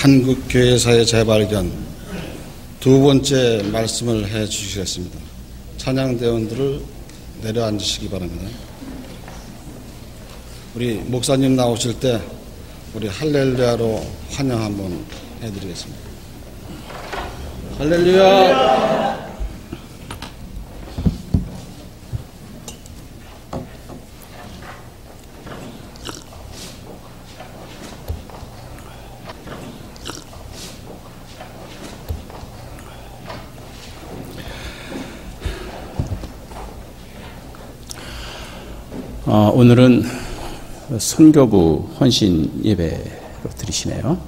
한국교회사의 재발견 두 번째 말씀을 해 주시겠습니다. 찬양대원들을 내려앉으시기 바랍니다. 우리 목사님 나오실 때 우리 할렐루야로 환영 한번 해드리겠습니다. 할렐루야. 오늘은 선교부 헌신 예배로 드리시네요.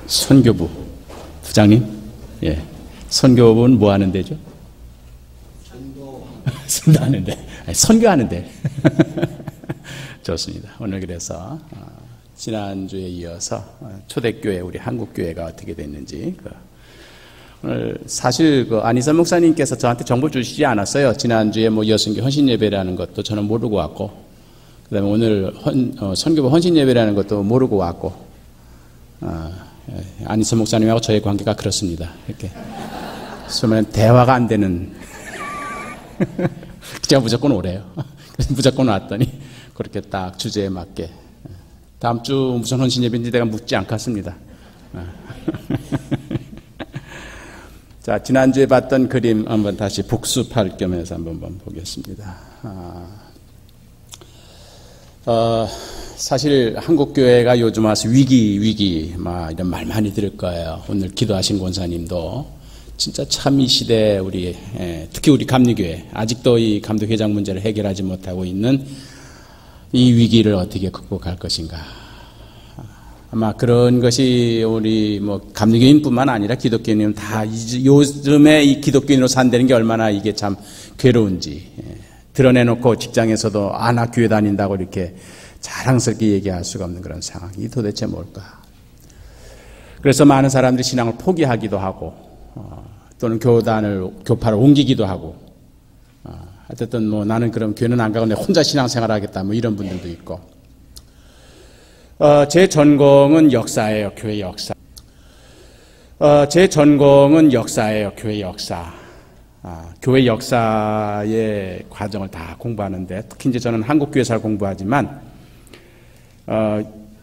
선교부 부장님, 예, 선교부는 뭐 하는 데죠? 선교하는데, 선교하는데. 좋습니다. 오늘 그래서 지난주에 이어서 초대교회 우리 한국교회가 어떻게 됐는지. 오늘 사실 안희선 목사님께서 저한테 정보 주시지 않았어요. 지난주에 여성교 헌신 예배라는 것도 저는 모르고 왔고, 그다음에 오늘 선교부 헌신 예배라는 것도 모르고 왔고, 안희선 목사님하고 저의 관계가 그렇습니다. 이렇게 그러면 대화가 안 되는 제가 무조건 오래요. 그래서 무조건 왔더니 그렇게 딱 주제에 맞게 다음 주 무슨 헌신 예배인지 내가 묻지 않겠습니다. 자, 지난주에 봤던 그림 한번 다시 복습할 겸해서 한번 보겠습니다. 사실 한국교회가 요즘 와서 위기 이런 말 많이 들을 거예요. 오늘 기도하신 권사님도 진짜 참 이 시대에 특히 우리 감리교회 아직도 이 감독회장 문제를 해결하지 못하고 있는 이 위기를 어떻게 극복할 것인가. 아마 그런 것이 우리 감리교인뿐만 아니라 기독교인은 다 요즘에 이 기독교인으로 산다는 게 얼마나 이게 참 괴로운지 드러내놓고 직장에서도 나 교회 다닌다고 이렇게 자랑스럽게 얘기할 수가 없는 그런 상황이 도대체 뭘까? 그래서 많은 사람들이 신앙을 포기하기도 하고 또는 교파를 옮기기도 하고 어쨌든 나는 그럼 교회는 안 가고 내 혼자 신앙생활하겠다 이런 분들도 있고. 제 전공은 역사예요. 교회 역사. 제 전공은 역사예요. 교회 역사. 교회 역사의 과정을 다 공부하는데 특히 이제 저는 한국교회사를 공부하지만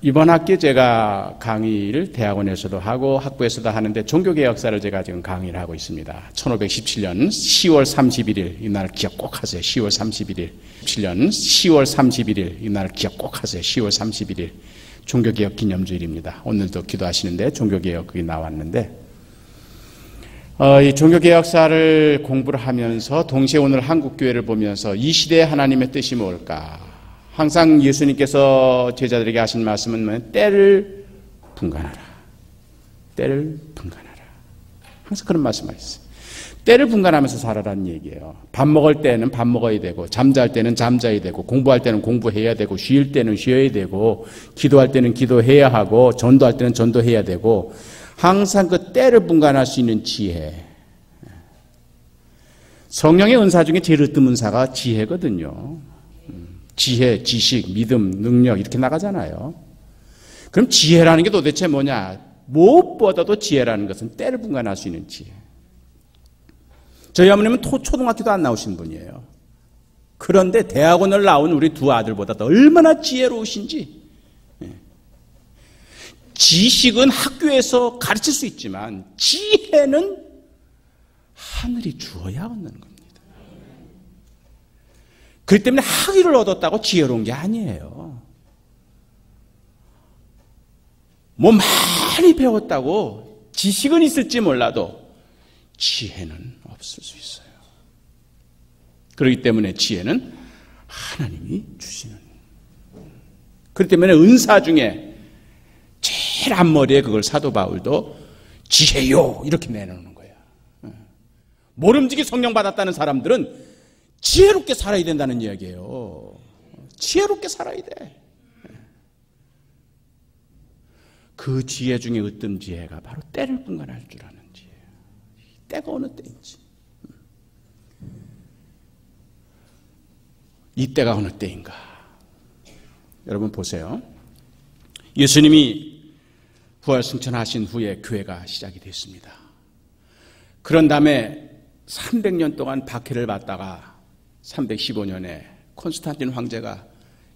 이번 학기에 제가 강의를 대학원에서도 하고 학부에서도 하는데 종교계 역사를 제가 지금 강의를 하고 있습니다. 1517년 10월 31일 이날 기억 꼭 하세요. 10월 31일 17년 10월 31일 이날 기억 꼭 하세요. 10월 31일 종교개혁 기념주일입니다. 오늘도 기도하시는데 종교개혁 그게 나왔는데 이 종교개혁사를 공부를 하면서 동시에 오늘 한국교회를 보면서 이 시대의 하나님의 뜻이 뭘까? 항상 예수님께서 제자들에게 하신 말씀은 때를 분간하라. 때를 분간하라. 항상 그런 말씀하셨어요. 때를 분간하면서 살아라는 얘기예요. 밥 먹을 때는 밥 먹어야 되고 잠잘 때는 잠자야 되고 공부할 때는 공부해야 되고 쉴 때는 쉬어야 되고 기도할 때는 기도해야 하고 전도할 때는 전도해야 되고 항상 그 때를 분간할 수 있는 지혜. 성령의 은사 중에 제일 으뜸 은사가 지혜거든요. 지혜, 지식, 믿음, 능력 이렇게 나가잖아요. 그럼 지혜라는 게 도대체 뭐냐? 무엇보다도 지혜라는 것은 때를 분간할 수 있는 지혜. 저희 어머님은 초등학교도 안 나오신 분이에요. 그런데 대학원을 나온 우리 두 아들보다 얼마나 지혜로우신지. 지식은 학교에서 가르칠 수 있지만 지혜는 하늘이 주어야 얻는 겁니다. 그렇기 때문에 학위를 얻었다고 지혜로운 게 아니에요. 많이 배웠다고 지식은 있을지 몰라도 지혜는 없을 수 있어요. 그렇기 때문에 지혜는 하나님이 주시는. 그렇기 때문에 은사 중에 제일 앞머리에 그걸 사도 바울도 지혜요 이렇게 내놓는 거예요. 모름지기 성령 받았다는 사람들은 지혜롭게 살아야 된다는 이야기예요. 지혜롭게 살아야 돼. 그 지혜 중에 으뜸 지혜가 바로 때를 분간할 줄 아는 지혜예요. 때가 어느 때인지. 이 때가 어느 때인가. 여러분 보세요. 예수님이 부활 승천하신 후에 교회가 시작이 됐습니다. 그런 다음에 300년 동안 박해를 받다가 315년에 콘스탄틴 황제가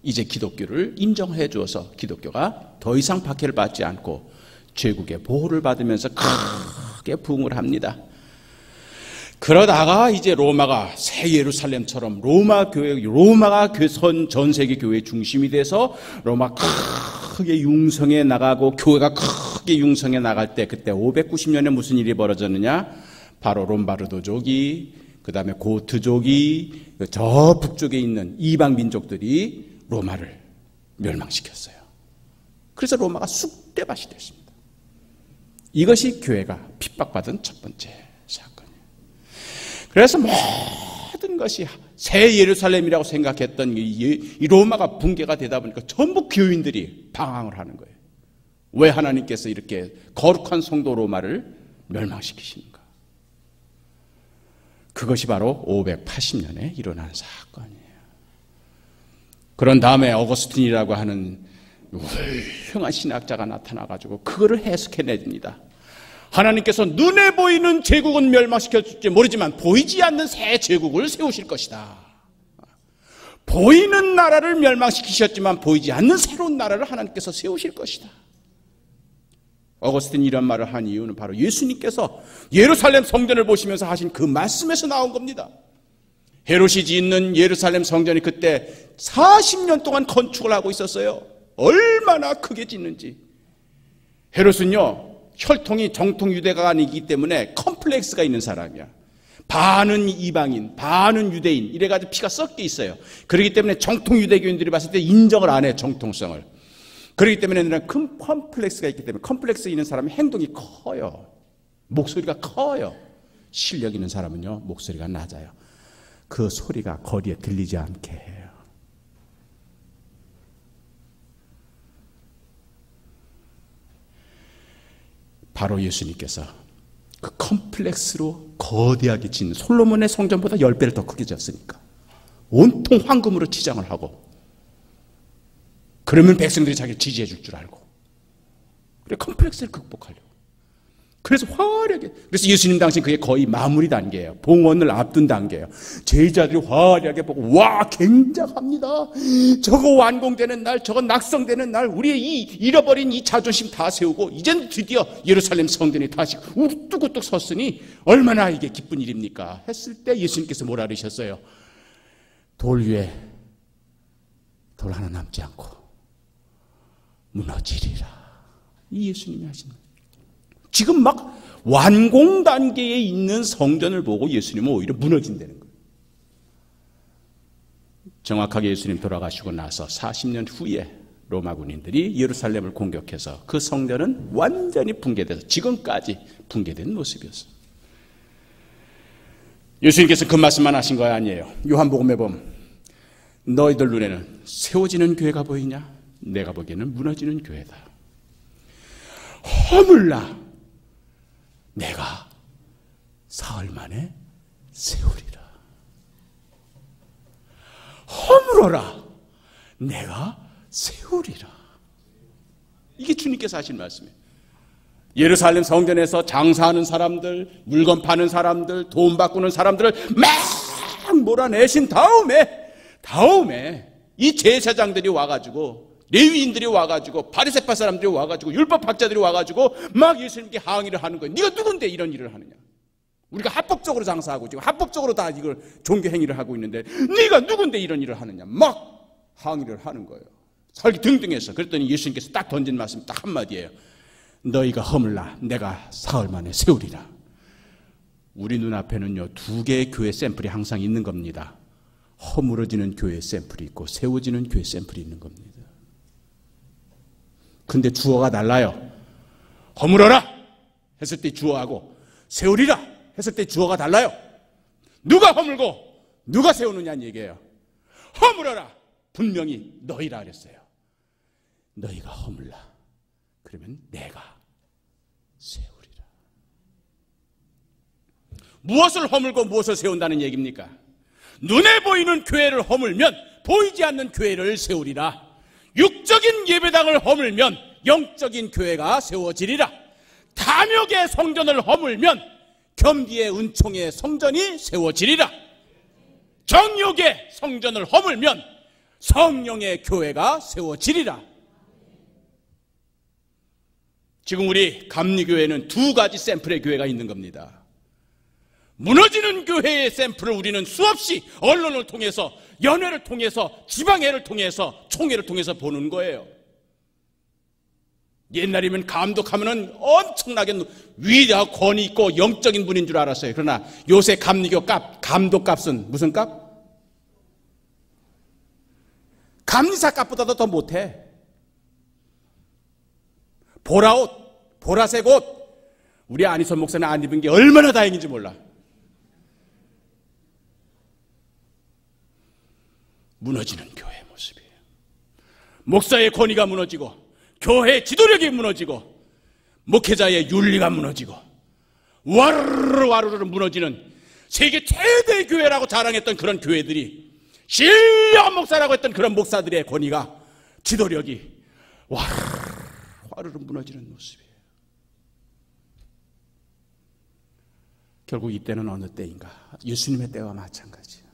이제 기독교를 인정해 주어서 기독교가 더 이상 박해를 받지 않고 제국의 보호를 받으면서 크게 부흥을 합니다. 그러다가 이제 로마가 새 예루살렘처럼 로마가 전 세계 교회의 중심이 돼서 로마 크게 융성해 나가고 교회가 크게 융성해 나갈 때, 그때 590년에 무슨 일이 벌어졌느냐? 바로 롬바르도족이, 그 다음에 고트족이, 저 북쪽에 있는 이방 민족들이 로마를 멸망시켰어요. 그래서 로마가 쑥대밭이 됐습니다. 이것이 교회가 핍박받은 첫 번째 사건이에요. 그래서 모든 것이 새 예루살렘이라고 생각했던 이 로마가 붕괴가 되다 보니까 전부 교인들이 방황을 하는 거예요. 왜 하나님께서 이렇게 거룩한 성도 로마를 멸망시키시는가? 그것이 바로 580년에 일어난 사건이에요. 그런 다음에 어거스틴이라고 하는 훌륭한 신학자가 나타나가지고 그거를 해석해냅니다. 하나님께서 눈에 보이는 제국은 멸망시켜줄지 모르지만 보이지 않는 새 제국을 세우실 것이다. 보이는 나라를 멸망시키셨지만 보이지 않는 새로운 나라를 하나님께서 세우실 것이다. 어거스틴이 이런 말을 한 이유는 바로 예수님께서 예루살렘 성전을 보시면서 하신 그 말씀에서 나온 겁니다. 헤롯이 짓는 예루살렘 성전이 그때 40년 동안 건축을 하고 있었어요. 얼마나 크게 짓는지. 헤롯은요, 혈통이 정통 유대가 아니기 때문에 컴플렉스가 있는 사람이야. 반은 이방인, 반은 유대인, 이래가지고 피가 섞여 있어요. 그렇기 때문에 정통 유대교인들이 봤을 때 인정을 안 해, 정통성을. 그렇기 때문에 큰 컴플렉스가 있기 때문에 컴플렉스 있는 사람은 행동이 커요. 목소리가 커요. 실력 있는 사람은요, 목소리가 낮아요. 그 소리가 거리에 들리지 않게 해요. 바로 예수님께서 그 컴플렉스로 거대하게 짓는, 솔로몬의 성전보다 10배를 더 크게 지었으니까 온통 황금으로 치장을 하고, 그러면 백성들이 자기를 지지해 줄 줄 알고, 그래 컴플렉스를 극복하려고. 그래서 화려하게, 그래서 예수님 당시 그게 거의 마무리 단계예요. 봉헌을 앞둔 단계예요. 제자들이 화려하게 보고, 와 굉장합니다. 저거 완공되는 날, 저거 낙성되는 날, 우리의 이 잃어버린 이 자존심 다 세우고 이젠 드디어 예루살렘 성전이 다시 우뚝우뚝 섰으니 얼마나 이게 기쁜 일입니까? 했을 때 예수님께서 뭐라 그러셨어요? 돌 위에 돌 하나 남지 않고 무너지리라. 이 예수님이 하신 거예요. 지금 막 완공 단계에 있는 성전을 보고 예수님은 오히려 무너진다는 거예요. 정확하게 예수님 돌아가시고 나서 40년 후에 로마 군인들이 예루살렘을 공격해서 그 성전은 완전히 붕괴돼서 지금까지 붕괴된 모습이었어요. 예수님께서 그 말씀만 하신 거 아니에요. 요한복음에 보면 너희들 눈에는 세워지는 교회가 보이냐? 내가 보기에는 무너지는 교회다. 허물라 내가 사흘 만에 세우리라. 허물어라 내가 세우리라. 이게 주님께서 하신 말씀이에요. 예루살렘 성전에서 장사하는 사람들, 물건 파는 사람들, 돈 바꾸는 사람들을 막 몰아내신 다음에 이 제사장들이 와가지고, 레위인들이 와가지고, 바리새파 사람들이 와가지고, 율법학자들이 와가지고 막 예수님께 항의를 하는 거예요. 네가 누군데 이런 일을 하느냐? 우리가 합법적으로 장사하고 지금 합법적으로 다 이걸 종교 행위를 하고 있는데 네가 누군데 이런 일을 하느냐? 막 항의를 하는 거예요. 설기 등등해서. 그랬더니 예수님께서 딱 던진 말씀 딱 한마디예요. 너희가 허물라 내가 사흘 만에 세우리라. 우리 눈앞에는요 2개의 교회 샘플이 항상 있는 겁니다. 허물어지는 교회 샘플이 있고 세워지는 교회 샘플이 있는 겁니다. 근데 주어가 달라요. 허물어라 했을 때 주어하고 세우리라 했을 때 주어가 달라요. 누가 허물고 누가 세우느냐는 얘기예요. 허물어라 분명히 너희라 그랬어요. 너희가 허물라 그러면 내가 세우리라. 무엇을 허물고 무엇을 세운다는 얘기입니까? 눈에 보이는 교회를 허물면 보이지 않는 교회를 세우리라. 육적인 예배당을 허물면 영적인 교회가 세워지리라. 탐욕의 성전을 허물면 겸비의 은총의 성전이 세워지리라. 정욕의 성전을 허물면 성령의 교회가 세워지리라. 지금 우리 감리교회는 두 가지 샘플의 교회가 있는 겁니다. 무너지는 교회의 샘플을 우리는 수없이 언론을 통해서, 연회를 통해서, 지방회를 통해서, 총회를 통해서 보는 거예요. 옛날이면 감독하면은 엄청나게 위대하고 권위 있고 영적인 분인 줄 알았어요. 그러나 요새 감리교 감독 값은 무슨 값? 감리사 값보다도 더 못해. 보라옷, 보라색 옷, 우리 안희선 목사는 안 입은 게 얼마나 다행인지 몰라. 무너지는 교회의 모습이에요. 목사의 권위가 무너지고, 교회의 지도력이 무너지고, 목회자의 윤리가 무너지고, 와르르 무너지는 세계 최대의 교회라고 자랑했던 그런 교회들이, 신령 목사라고 했던 그런 목사들의 권위가, 지도력이 와르르 무너지는 모습이에요. 결국 이때는 어느 때인가? 예수님의 때와 마찬가지예요.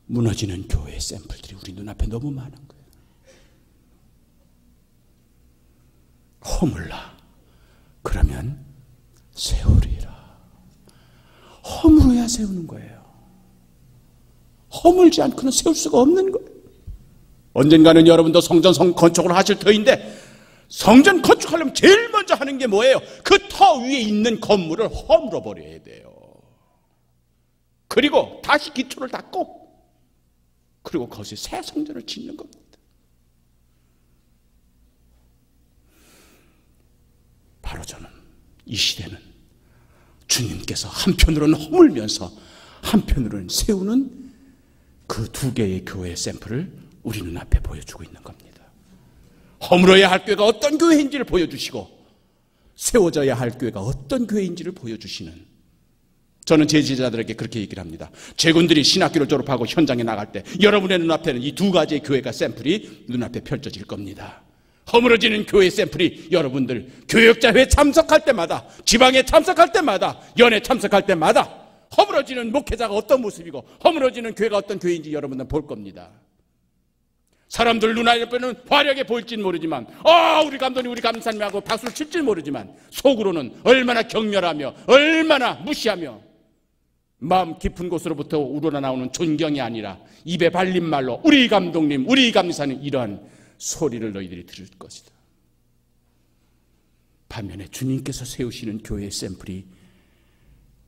무너지는 교회의 샘플들이 우리 눈앞에 너무 많은 거예요. 허물라. 그러면 세우리라. 허물어야 세우는 거예요. 허물지 않고는 세울 수가 없는 거예요. 언젠가는 여러분도 성전 건축을 하실 터인데, 성전 건축하려면 제일 먼저 하는 게 뭐예요? 그 터 위에 있는 건물을 허물어 버려야 돼요. 그리고 다시 기초를 닦고, 그리고 거기서 새 성전을 짓는 겁니다. 바로 저는 이 시대는 주님께서 한편으로는 허물면서 한편으로는 세우는 그 두 개의 교회의 샘플을 우리 눈앞에 보여주고 있는 겁니다. 허물어야 할 교회가 어떤 교회인지를 보여주시고, 세워져야 할 교회가 어떤 교회인지를 보여주시는, 저는 제 제자들에게 그렇게 얘기를 합니다. 제군들이 신학교를 졸업하고 현장에 나갈 때 여러분의 눈앞에는 이 두 가지의 교회가 샘플이 눈앞에 펼쳐질 겁니다. 허물어지는 교회 샘플이 여러분들 교역자회 참석할 때마다, 지방에 참석할 때마다, 연회 참석할 때마다 허물어지는 목회자가 어떤 모습이고 허물어지는 교회가 어떤 교회인지 여러분은 볼 겁니다. 사람들 눈앞에는 화려하게 보일지는 모르지만, 우리 감독님, 우리 감사님하고 박수를 칠지는 모르지만, 속으로는 얼마나 격렬하며 얼마나 무시하며 마음 깊은 곳으로부터 우러나오는 존경이 아니라 입에 발린 말로 우리 감독님, 우리 감사님, 이러한 소리를 너희들이 들을 것이다. 반면에 주님께서 세우시는 교회의 샘플이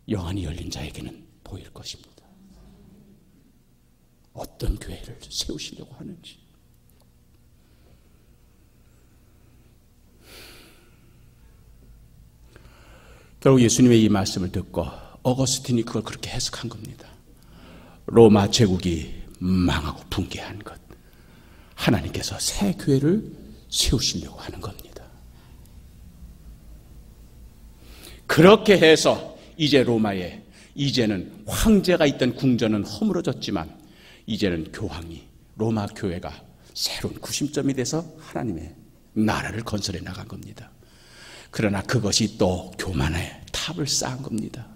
영안이 열린 자에게는 보일 것입니다. 어떤 교회를 세우시려고 하는지. 결국 예수님의 이 말씀을 듣고 어거스틴이 그걸 그렇게 해석한 겁니다. 로마 제국이 망하고 붕괴한 것, 하나님께서 새 교회를 세우시려고 하는 겁니다. 그렇게 해서 이제 로마에, 이제는 황제가 있던 궁전은 허물어졌지만 이제는 교황이, 로마 교회가 새로운 구심점이 돼서 하나님의 나라를 건설해 나간 겁니다. 그러나 그것이 또 교만의 탑을 쌓은 겁니다.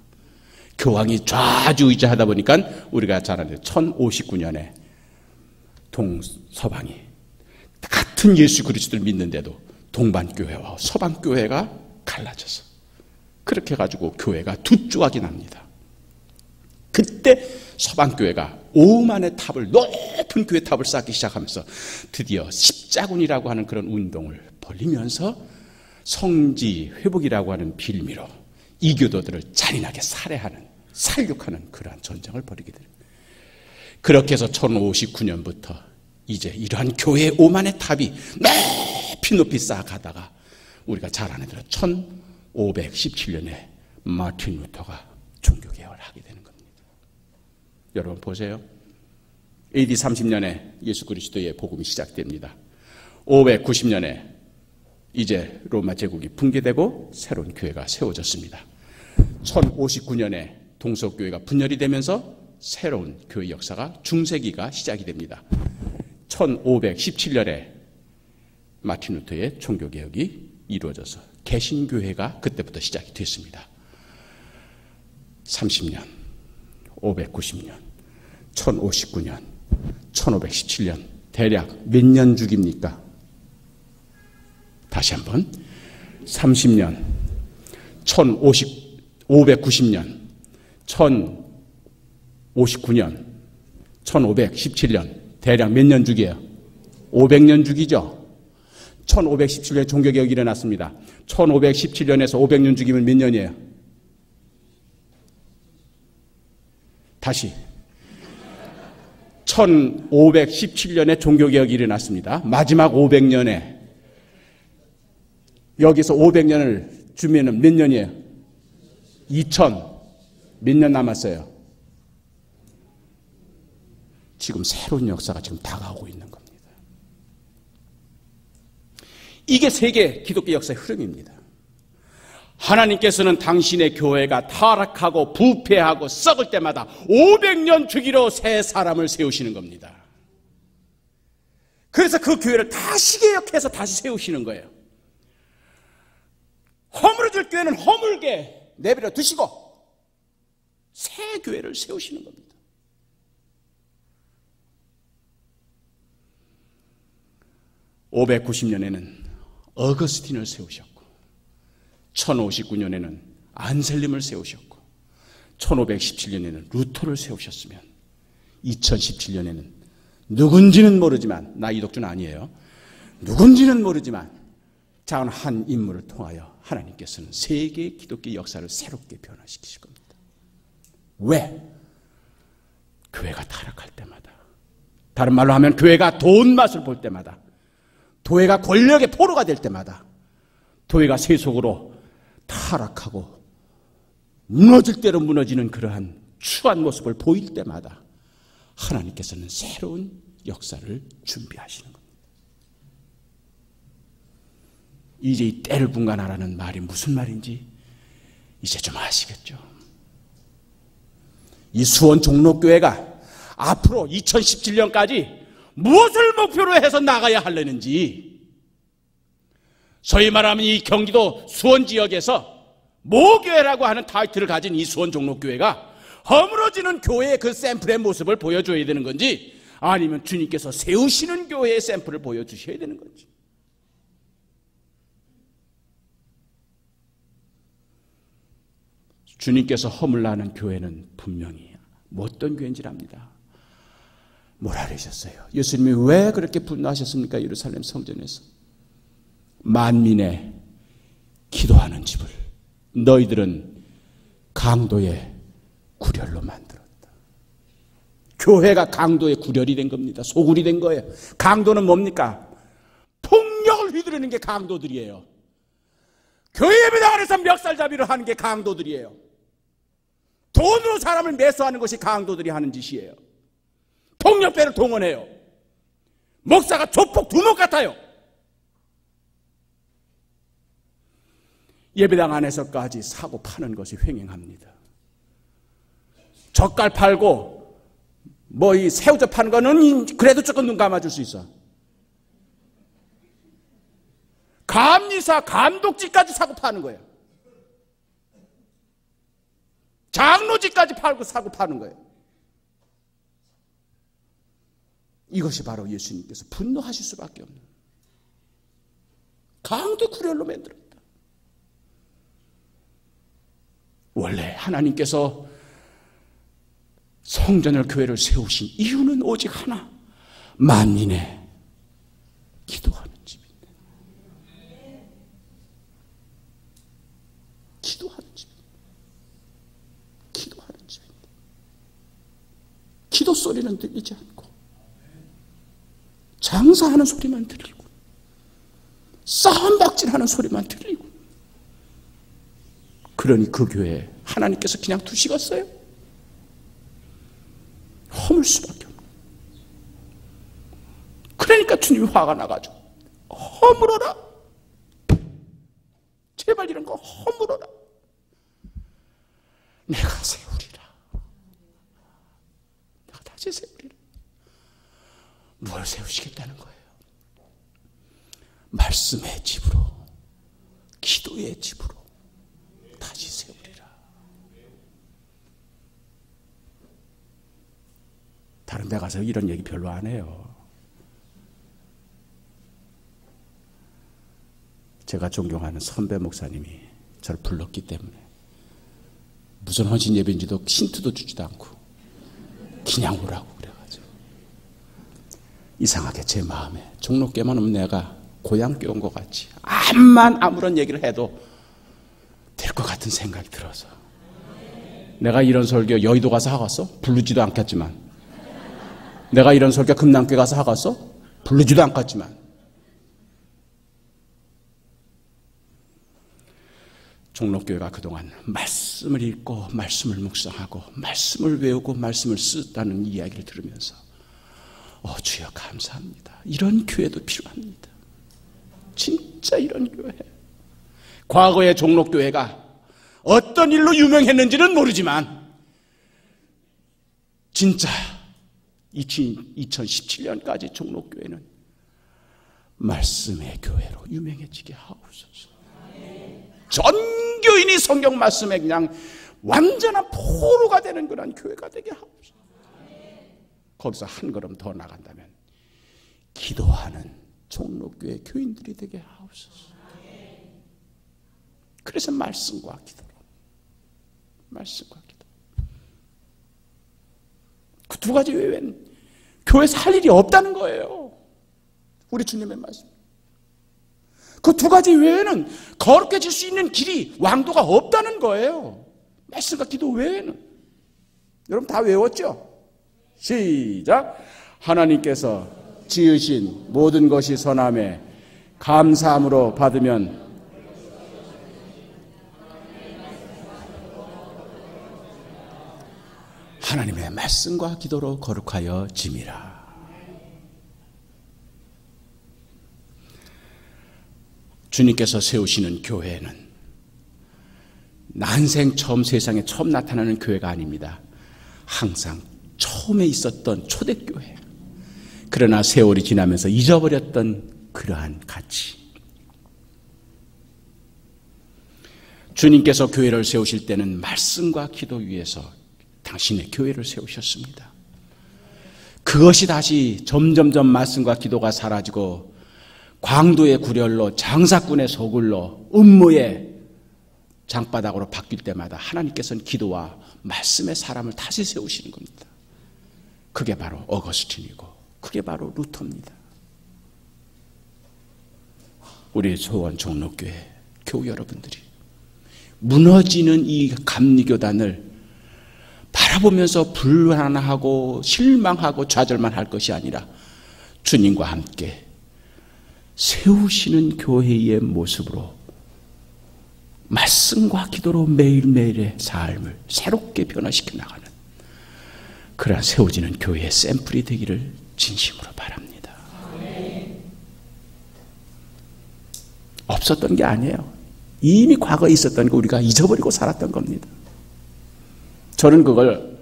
교황이 좌지우지하다 보니까 우리가 잘 아는 1059년에 동서방이 같은 예수 그리스도를 믿는데도 동방교회와 서방교회가 갈라져서, 그렇게 해가지고 교회가 두 조각이 납니다. 그때 서방교회가 오만의 탑을, 높은 교회 탑을 쌓기 시작하면서 드디어 십자군이라고 하는 그런 운동을 벌이면서 성지 회복이라고 하는 빌미로 이교도들을 잔인하게 살해하는, 살육하는 그러한 전쟁을 벌이게 됩니다. 그렇게 해서 1059년부터 이제 이러한 교회의 오만의 탑이 높이 쌓아가다가 우리가 잘 아는 대로 1517년에 마틴 루터가 종교개혁을 하게 되는 겁니다. 여러분 보세요. AD 30년에 예수 그리스도의 복음이 시작됩니다. 590년에 이제 로마 제국이 붕괴되고 새로운 교회가 세워졌습니다. 1059년에 동서교회가 분열이 되면서 새로운 교회 역사가 중세기가 시작이 됩니다. 1517년에 마틴 루터의 종교개혁이 이루어져서 개신교회가 그때부터 시작이 됐습니다. 30년, 590년, 1059년, 1517년, 대략 몇 년 주기입니까? 다시 한번 30년, 590년, 1059년, 1517년, 대략 몇 년 주기예요? 500년 주기죠. 1517년에 종교개혁이 일어났습니다. 1517년에서 500년 주기면 몇 년이에요? 다시 1517년에 종교개혁이 일어났습니다. 마지막 500년에 여기서 500년을 주면은 몇 년이에요? 2000 몇 년 남았어요? 지금 새로운 역사가 지금 다가오고 있는 겁니다. 이게 세계 기독교 역사의 흐름입니다. 하나님께서는 당신의 교회가 타락하고 부패하고 썩을 때마다 500년 주기로 새 사람을 세우시는 겁니다. 그래서 그 교회를 다시 개혁해서 다시 세우시는 거예요. 허물어질 교회는 허물게 내버려 두시고 새 교회를 세우시는 겁니다. (590년에는) 어거스틴을 세우셨고 1059년에는 안셀림을 세우셨고 1517년에는 루터를 세우셨으면 2017년에는 누군지는 모르지만, 나 이덕준 아니에요, 누군지는 모르지만 작은 한 인물을 통하여 하나님께서는 세계 기독교 역사를 새롭게 변화시키실 겁니다. 왜? 교회가 타락할 때마다, 다른 말로 하면 교회가 돈 맛을 볼 때마다, 교회가 권력의 포로가 될 때마다, 교회가 세속으로 타락하고 무너질 대로 무너지는 그러한 추한 모습을 보일 때마다 하나님께서는 새로운 역사를 준비하시는 겁니다. 이제 이 때를 분간하라는 말이 무슨 말인지 이제 좀 아시겠죠? 이 수원 종로교회가 앞으로 2017년까지 무엇을 목표로 해서 나가야 하려는지, 소위 말하면 이 경기도 수원 지역에서 모교회라고 하는 타이틀을 가진 이 수원 종로교회가 허물어지는 교회의 그 샘플의 모습을 보여줘야 되는 건지, 아니면 주님께서 세우시는 교회의 샘플을 보여주셔야 되는 건지. 주님께서 허물나는 교회는 분명히 어떤 교회인지 압니다. 뭐라 그러셨어요? 예수님이 왜 그렇게 분노하셨습니까? 예루살렘 성전에서 만민의 기도하는 집을 너희들은 강도의 구렬로 만들었다. 교회가 강도의 구렬이 된 겁니다. 소굴이 된 거예요. 강도는 뭡니까? 폭력을 휘두르는 게 강도들이에요. 교회 예배당 안에서 멱살잡이를 하는 게 강도들이에요. 돈으로 사람을 매수하는 것이 강도들이 하는 짓이에요. 폭력배를 동원해요. 목사가 조폭 두목 같아요. 예배당 안에서까지 사고 파는 것이 횡행합니다. 젓갈 팔고 뭐 이 새우젓 파는 거는 그래도 조금 눈 감아줄 수 있어. 감리사, 감독지까지 사고 파는 거예요. 장로지까지 팔고 사고 파는 거예요. 이것이 바로 예수님께서 분노하실 수밖에 없는, 강도 구렬로 만들었다. 원래 하나님께서 성전을, 교회를 세우신 이유는 오직 하나, 만민의 기도하는 집인데, 기도하는 집인데, 기도하는 집인데, 기도 소리는 들리지 않고 장사하는 소리만 들리고 싸움박질하는 소리만 들리고, 그러니 그 교회에 하나님께서 그냥 두시겠어요? 허물 수밖에 없는. 그러니까 주님이 화가 나가지고 허물어라, 제발 이런 거 허물어라, 내가 세우리라, 내가 다시 세우리라. 뭘 세우시겠다는 거예요? 말씀의 집으로, 기도의 집으로 다시 세우리라. 다른 데 가서 이런 얘기 별로 안 해요. 제가 존경하는 선배 목사님이 저를 불렀기 때문에 무슨 헌신 예배인지도 힌트도 주지도 않고 그냥 오라고 그래가지고, 이상하게 제 마음에 종로교만 오면 내가 고향교 온 것 같이 아무런 얘기를 해도 될 것 같은 생각이 들어서, 내가 이런 설교 여의도 가서 하겠어? 부르지도 않겠지만, 내가 이런 설교 금남교회 가서 하겠어? 부르지도 않겠지만, 종로교회가 그동안 말씀을 읽고 말씀을 묵상하고 말씀을 외우고 말씀을 쓰다는 이야기를 들으면서 주여 감사합니다. 이런 교회도 필요합니다. 진짜 이런 교회. 과거의 종로교회가 어떤 일로 유명했는지는 모르지만 진짜 2017년까지 종로교회는 말씀의 교회로 유명해지게 하옵소서. 전 교인이 성경 말씀에 그냥 완전한 포로가 되는 그런 교회가 되게 하옵소서. 거기서 한 걸음 더 나간다면 기도하는 종로교회 교인들이 되게 하옵소서. 그래서 말씀과 기도로, 말씀과 기도. 그 두 가지 외에는 교회 살 일이 없다는 거예요. 우리 주님의 말씀. 그 두 가지 외에는 거룩해질 수 있는 길이, 왕도가 없다는 거예요. 말씀과 기도 외에는. 여러분 다 외웠죠? 시작. 하나님께서 지으신 모든 것이 선함에 감사함으로 받으면 하나님의 말씀과 기도로 거룩하여 짐이라. 주님께서 세우시는 교회는 난생 처음 세상에 처음 나타나는 교회가 아닙니다. 항상 처음에 있었던 초대교회. 그러나 세월이 지나면서 잊어버렸던 그러한 가치. 주님께서 교회를 세우실 때는 말씀과 기도 위에서 당신의 교회를 세우셨습니다. 그것이 다시 점점점 말씀과 기도가 사라지고 광도의 구렬로, 장사꾼의 소굴로, 음모의 장바닥으로 바뀔 때마다 하나님께서는 기도와 말씀의 사람을 다시 세우시는 겁니다. 그게 바로 어거스틴이고 그게 바로 루터입니다. 우리 소원 종로교회 교우 여러분들이 무너지는 이 감리교단을 바라보면서 불안하고 실망하고 좌절만 할 것이 아니라 주님과 함께 세우시는 교회의 모습으로 말씀과 기도로 매일매일의 삶을 새롭게 변화시켜 나가는 그러한 세워지는 교회의 샘플이 되기를 진심으로 바랍니다. 없었던 게 아니에요. 이미 과거에 있었던 거 우리가 잊어버리고 살았던 겁니다. 저는 그걸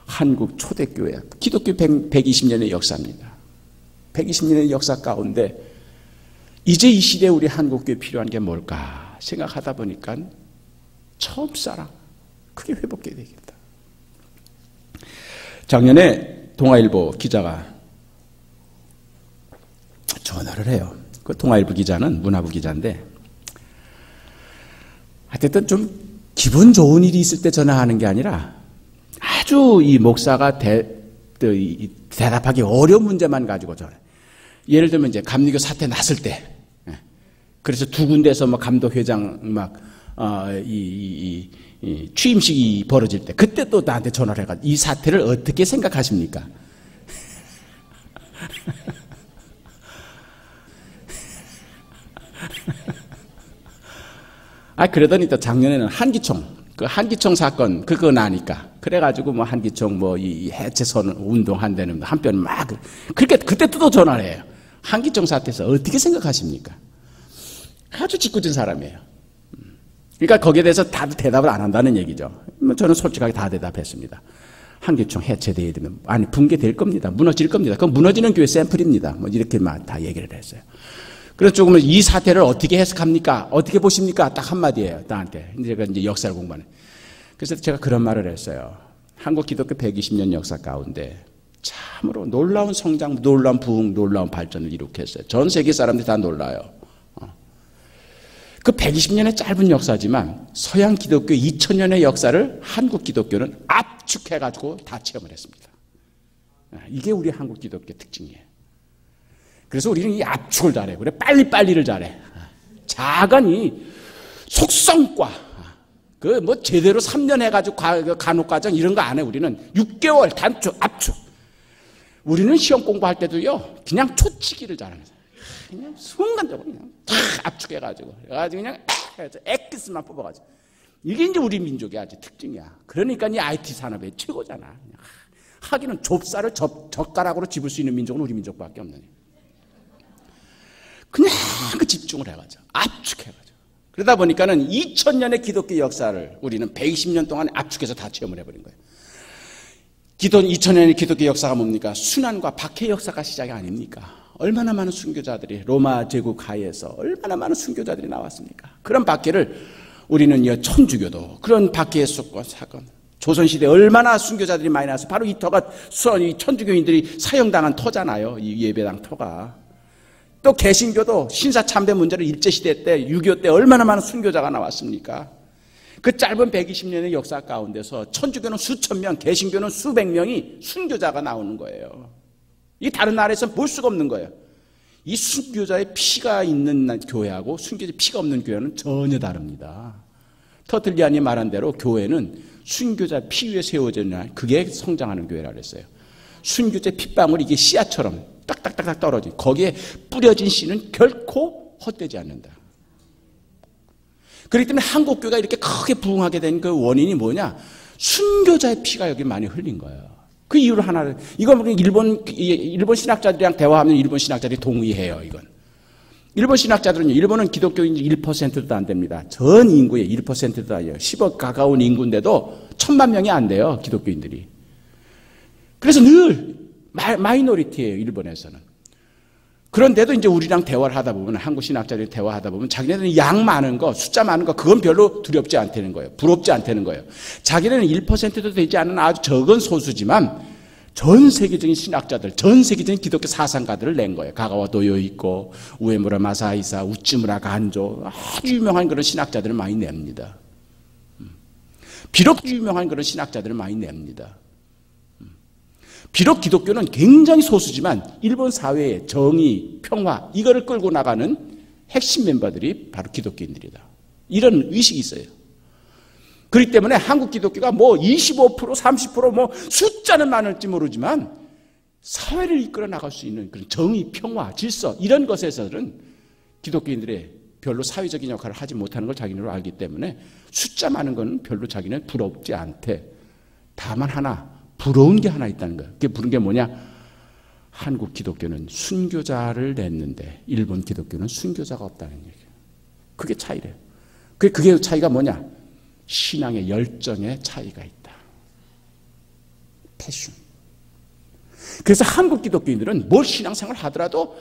한국 초대교회, 기독교 120년의 역사입니다. 120년의 역사 가운데 이제 이 시대에 우리 한국교회에 필요한 게 뭘까 생각하다 보니까 처음 사랑, 그게 회복돼야 되겠다. 작년에 동아일보 기자가 전화를 해요. 그 동아일보 기자는 문화부 기자인데 하여튼 좀 기분 좋은 일이 있을 때 전화하는 게 아니라 아주 이 목사가 대답하기 어려운 문제만 가지고 전화해. 예를 들면 이제 감리교 사태 났을 때, 그래서 두 군데서 뭐 감독회장 취임식이 벌어질 때, 그때 또 나한테 전화를 해가지고 이 사태를 어떻게 생각하십니까? 그러더니 또 작년에는 한기총 사건 그거 나니까 그래가지고 뭐 한기총 뭐 이 해체선 운동한다는 한편 막 그렇게 그때 또 전화를 해요. 한기총 사태에서 어떻게 생각하십니까? 아주 짓궂은 사람이에요. 그러니까 거기에 대해서 다들 대답을 안 한다는 얘기죠. 저는 솔직하게 다 대답했습니다. 한기총 해체돼야 되면 붕괴될 겁니다. 무너질 겁니다. 그건 무너지는 교회 샘플입니다. 뭐 이렇게 막 다 얘기를 했어요. 그래서 조금은 이 사태를 어떻게 해석합니까? 어떻게 보십니까? 딱 한마디예요. 나한테. 제가 이제 역사를 공부하는. 그래서 제가 그런 말을 했어요. 한국 기독교 120년 역사 가운데 참으로 놀라운 성장, 놀라운 부흥, 놀라운 발전을 이룩했어요. 전 세계 사람들이 다 놀라요. 그 120년의 짧은 역사지만 서양 기독교 2000년의 역사를 한국 기독교는 압축해가지고 다 체험을 했습니다. 이게 우리 한국 기독교 특징이에요. 그래서 우리는 이 압축을 잘해. 그래, 빨리빨리를 잘해. 작은 이 속성과, 제대로 3년 해가지고 간혹과정 이런 거 안 해. 우리는 6개월 단축, 압축. 우리는 시험 공부할 때도요, 그냥 초치기를 잘하는 거예요. 그냥 순간적으로 그냥 다 압축해가지고. 그래가지고 그냥 엑기스만 뽑아가지고. 이게 이제 우리 민족의 아주 특징이야. 그러니까 이 IT 산업의 최고잖아. 하기는 좁쌀을 젓가락으로 집을 수 있는 민족은 우리 민족밖에 없는 거예요. 그냥 그 집중을 해가지고 압축해가지고 그러다 보니까는 2000년의 기독교 역사를 우리는 120년 동안 압축해서 다 체험을 해버린 거예요. 2000년의 기독교 역사가 뭡니까? 순환과 박해 역사가 시작이 아닙니까? 얼마나 많은 순교자들이 로마 제국 하에서 얼마나 많은 순교자들이 나왔습니까? 그런 박해를 우리는 천주교도 그런 박해의 사건 조선시대에 얼마나 순교자들이 많이 나와서 바로 이 터가 천주교인들이 사형당한 터잖아요. 이 예배당 터가. 또 개신교도 신사참배 문제를 일제시대 때 6.25 때 얼마나 많은 순교자가 나왔습니까? 그 짧은 120년의 역사 가운데서 천주교는 수천 명, 개신교는 수백 명이 순교자가 나오는 거예요. 이 다른 나라에서는 볼 수가 없는 거예요. 이 순교자의 피가 있는 교회하고 순교자의 피가 없는 교회는 전혀 다릅니다. 터틀리안이 말한 대로 교회는 순교자 피 위에 세워지는 그게 성장하는 교회라 그랬어요. 순교자의 핏방울이 이게 씨앗처럼 딱딱딱딱 떨어지. 거기에 뿌려진 씨는 결코 헛되지 않는다. 그렇기 때문에 한국 교회가 이렇게 크게 부흥하게 된 그 원인이 뭐냐? 순교자의 피가 여기 많이 흘린 거예요. 그 이유를 하나를 이건 일본 신학자들이랑 대화하면 일본 신학자들이 동의해요. 이건 일본 신학자들은요. 일본은 기독교인 1%도 안 됩니다. 전 인구의 1%도 아니에요. 10억 가까운 인구인데도 1000만 명이 안 돼요. 기독교인들이. 그래서 늘 마이너리티예요. 일본에서는. 그런데도 이제 우리랑 대화를 하다 보면 한국 신학자들이 대화하다 보면 자기네들은 양 많은 거 숫자 많은 거 그건 별로 두렵지 않다는 거예요. 부럽지 않다는 거예요. 자기네는 1%도 되지 않은 아주 적은 소수지만 전 세계적인 신학자들, 전 세계적인 기독교 사상가들을 낸 거예요. 가가와 도요 있고 우에무라 마사이사, 우찌무라 간조 아주 유명한 그런 신학자들을 많이 냅니다. 비록 유명한 그런 신학자들을 많이 냅니다. 비록 기독교는 굉장히 소수지만 일본 사회의 정의, 평화 이거를 끌고 나가는 핵심 멤버들이 바로 기독교인들이다. 이런 의식이 있어요. 그렇기 때문에 한국 기독교가 25%, 30% 숫자는 많을지 모르지만 사회를 이끌어 나갈 수 있는 그런 정의, 평화, 질서 이런 것에서는 기독교인들의 별로 사회적인 역할을 하지 못하는 걸 자기네로 알기 때문에 숫자 많은 건 별로 자기는 부럽지 않대. 다만 하나 부러운 게 하나 있다는 거예요. 그게 부러운 게 뭐냐? 한국 기독교는 순교자를 냈는데 일본 기독교는 순교자가 없다는 얘기예요. 그게 차이래요. 그게 차이가 뭐냐? 신앙의 열정의 차이가 있다. 패션. 그래서 한국 기독교인들은 뭘 신앙생활을 하더라도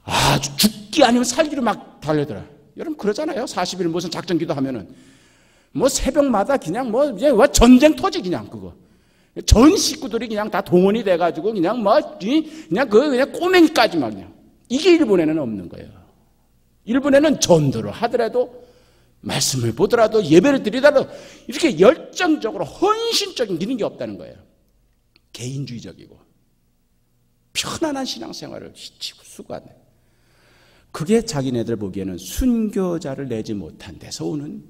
아주 죽기 아니면 살기로 막 달려들어요. 여러분 그러잖아요. 40일 무슨 작전기도 하면은 새벽마다 그냥 전쟁 터지 그냥 그거. 전 식구들이 그냥 다 동원이 돼가지고 그냥 꼬맹이까지 막 그냥. 이게 일본에는 없는 거예요. 일본에는 전도를 하더라도 말씀을 보더라도 예배를 드리더라도 이렇게 열정적으로 헌신적인 이런 게 없다는 거예요. 개인주의적이고 편안한 신앙생활을 수고하네. 그게 자기네들 보기에는 순교자를 내지 못한 데서 오는.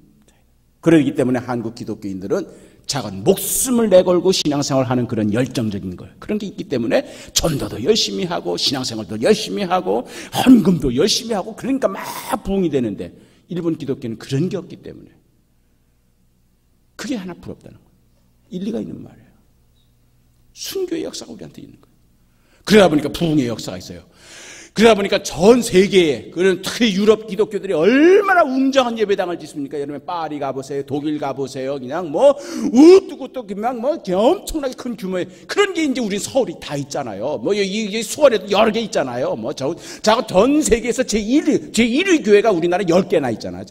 그러기 때문에 한국 기독교인들은 작은 목숨을 내걸고 신앙생활을 하는 그런 열정적인 걸 그런 게 있기 때문에 전도도 열심히 하고 신앙생활도 열심히 하고 헌금도 열심히 하고 그러니까 막 부흥이 되는데 일본 기독교는 그런 게 없기 때문에 그게 하나 부럽다는 거예요. 일리가 있는 말이에요. 순교의 역사가 우리한테 있는 거예요. 그러다 보니까 부흥의 역사가 있어요. 그러다 보니까 전 세계에, 그런 특히 유럽 기독교들이 얼마나 웅장한 예배당을 짓습니까? 여러분, 파리 가보세요. 독일 가보세요. 그냥 우뚝우뚝 그냥 엄청나게 큰 규모의 그런 게 이제 우리 서울이 다 있잖아요. 이 수원에도 여러 개 있잖아요. 전 세계에서 제1위 교회가 우리나라 10개나 있잖아요.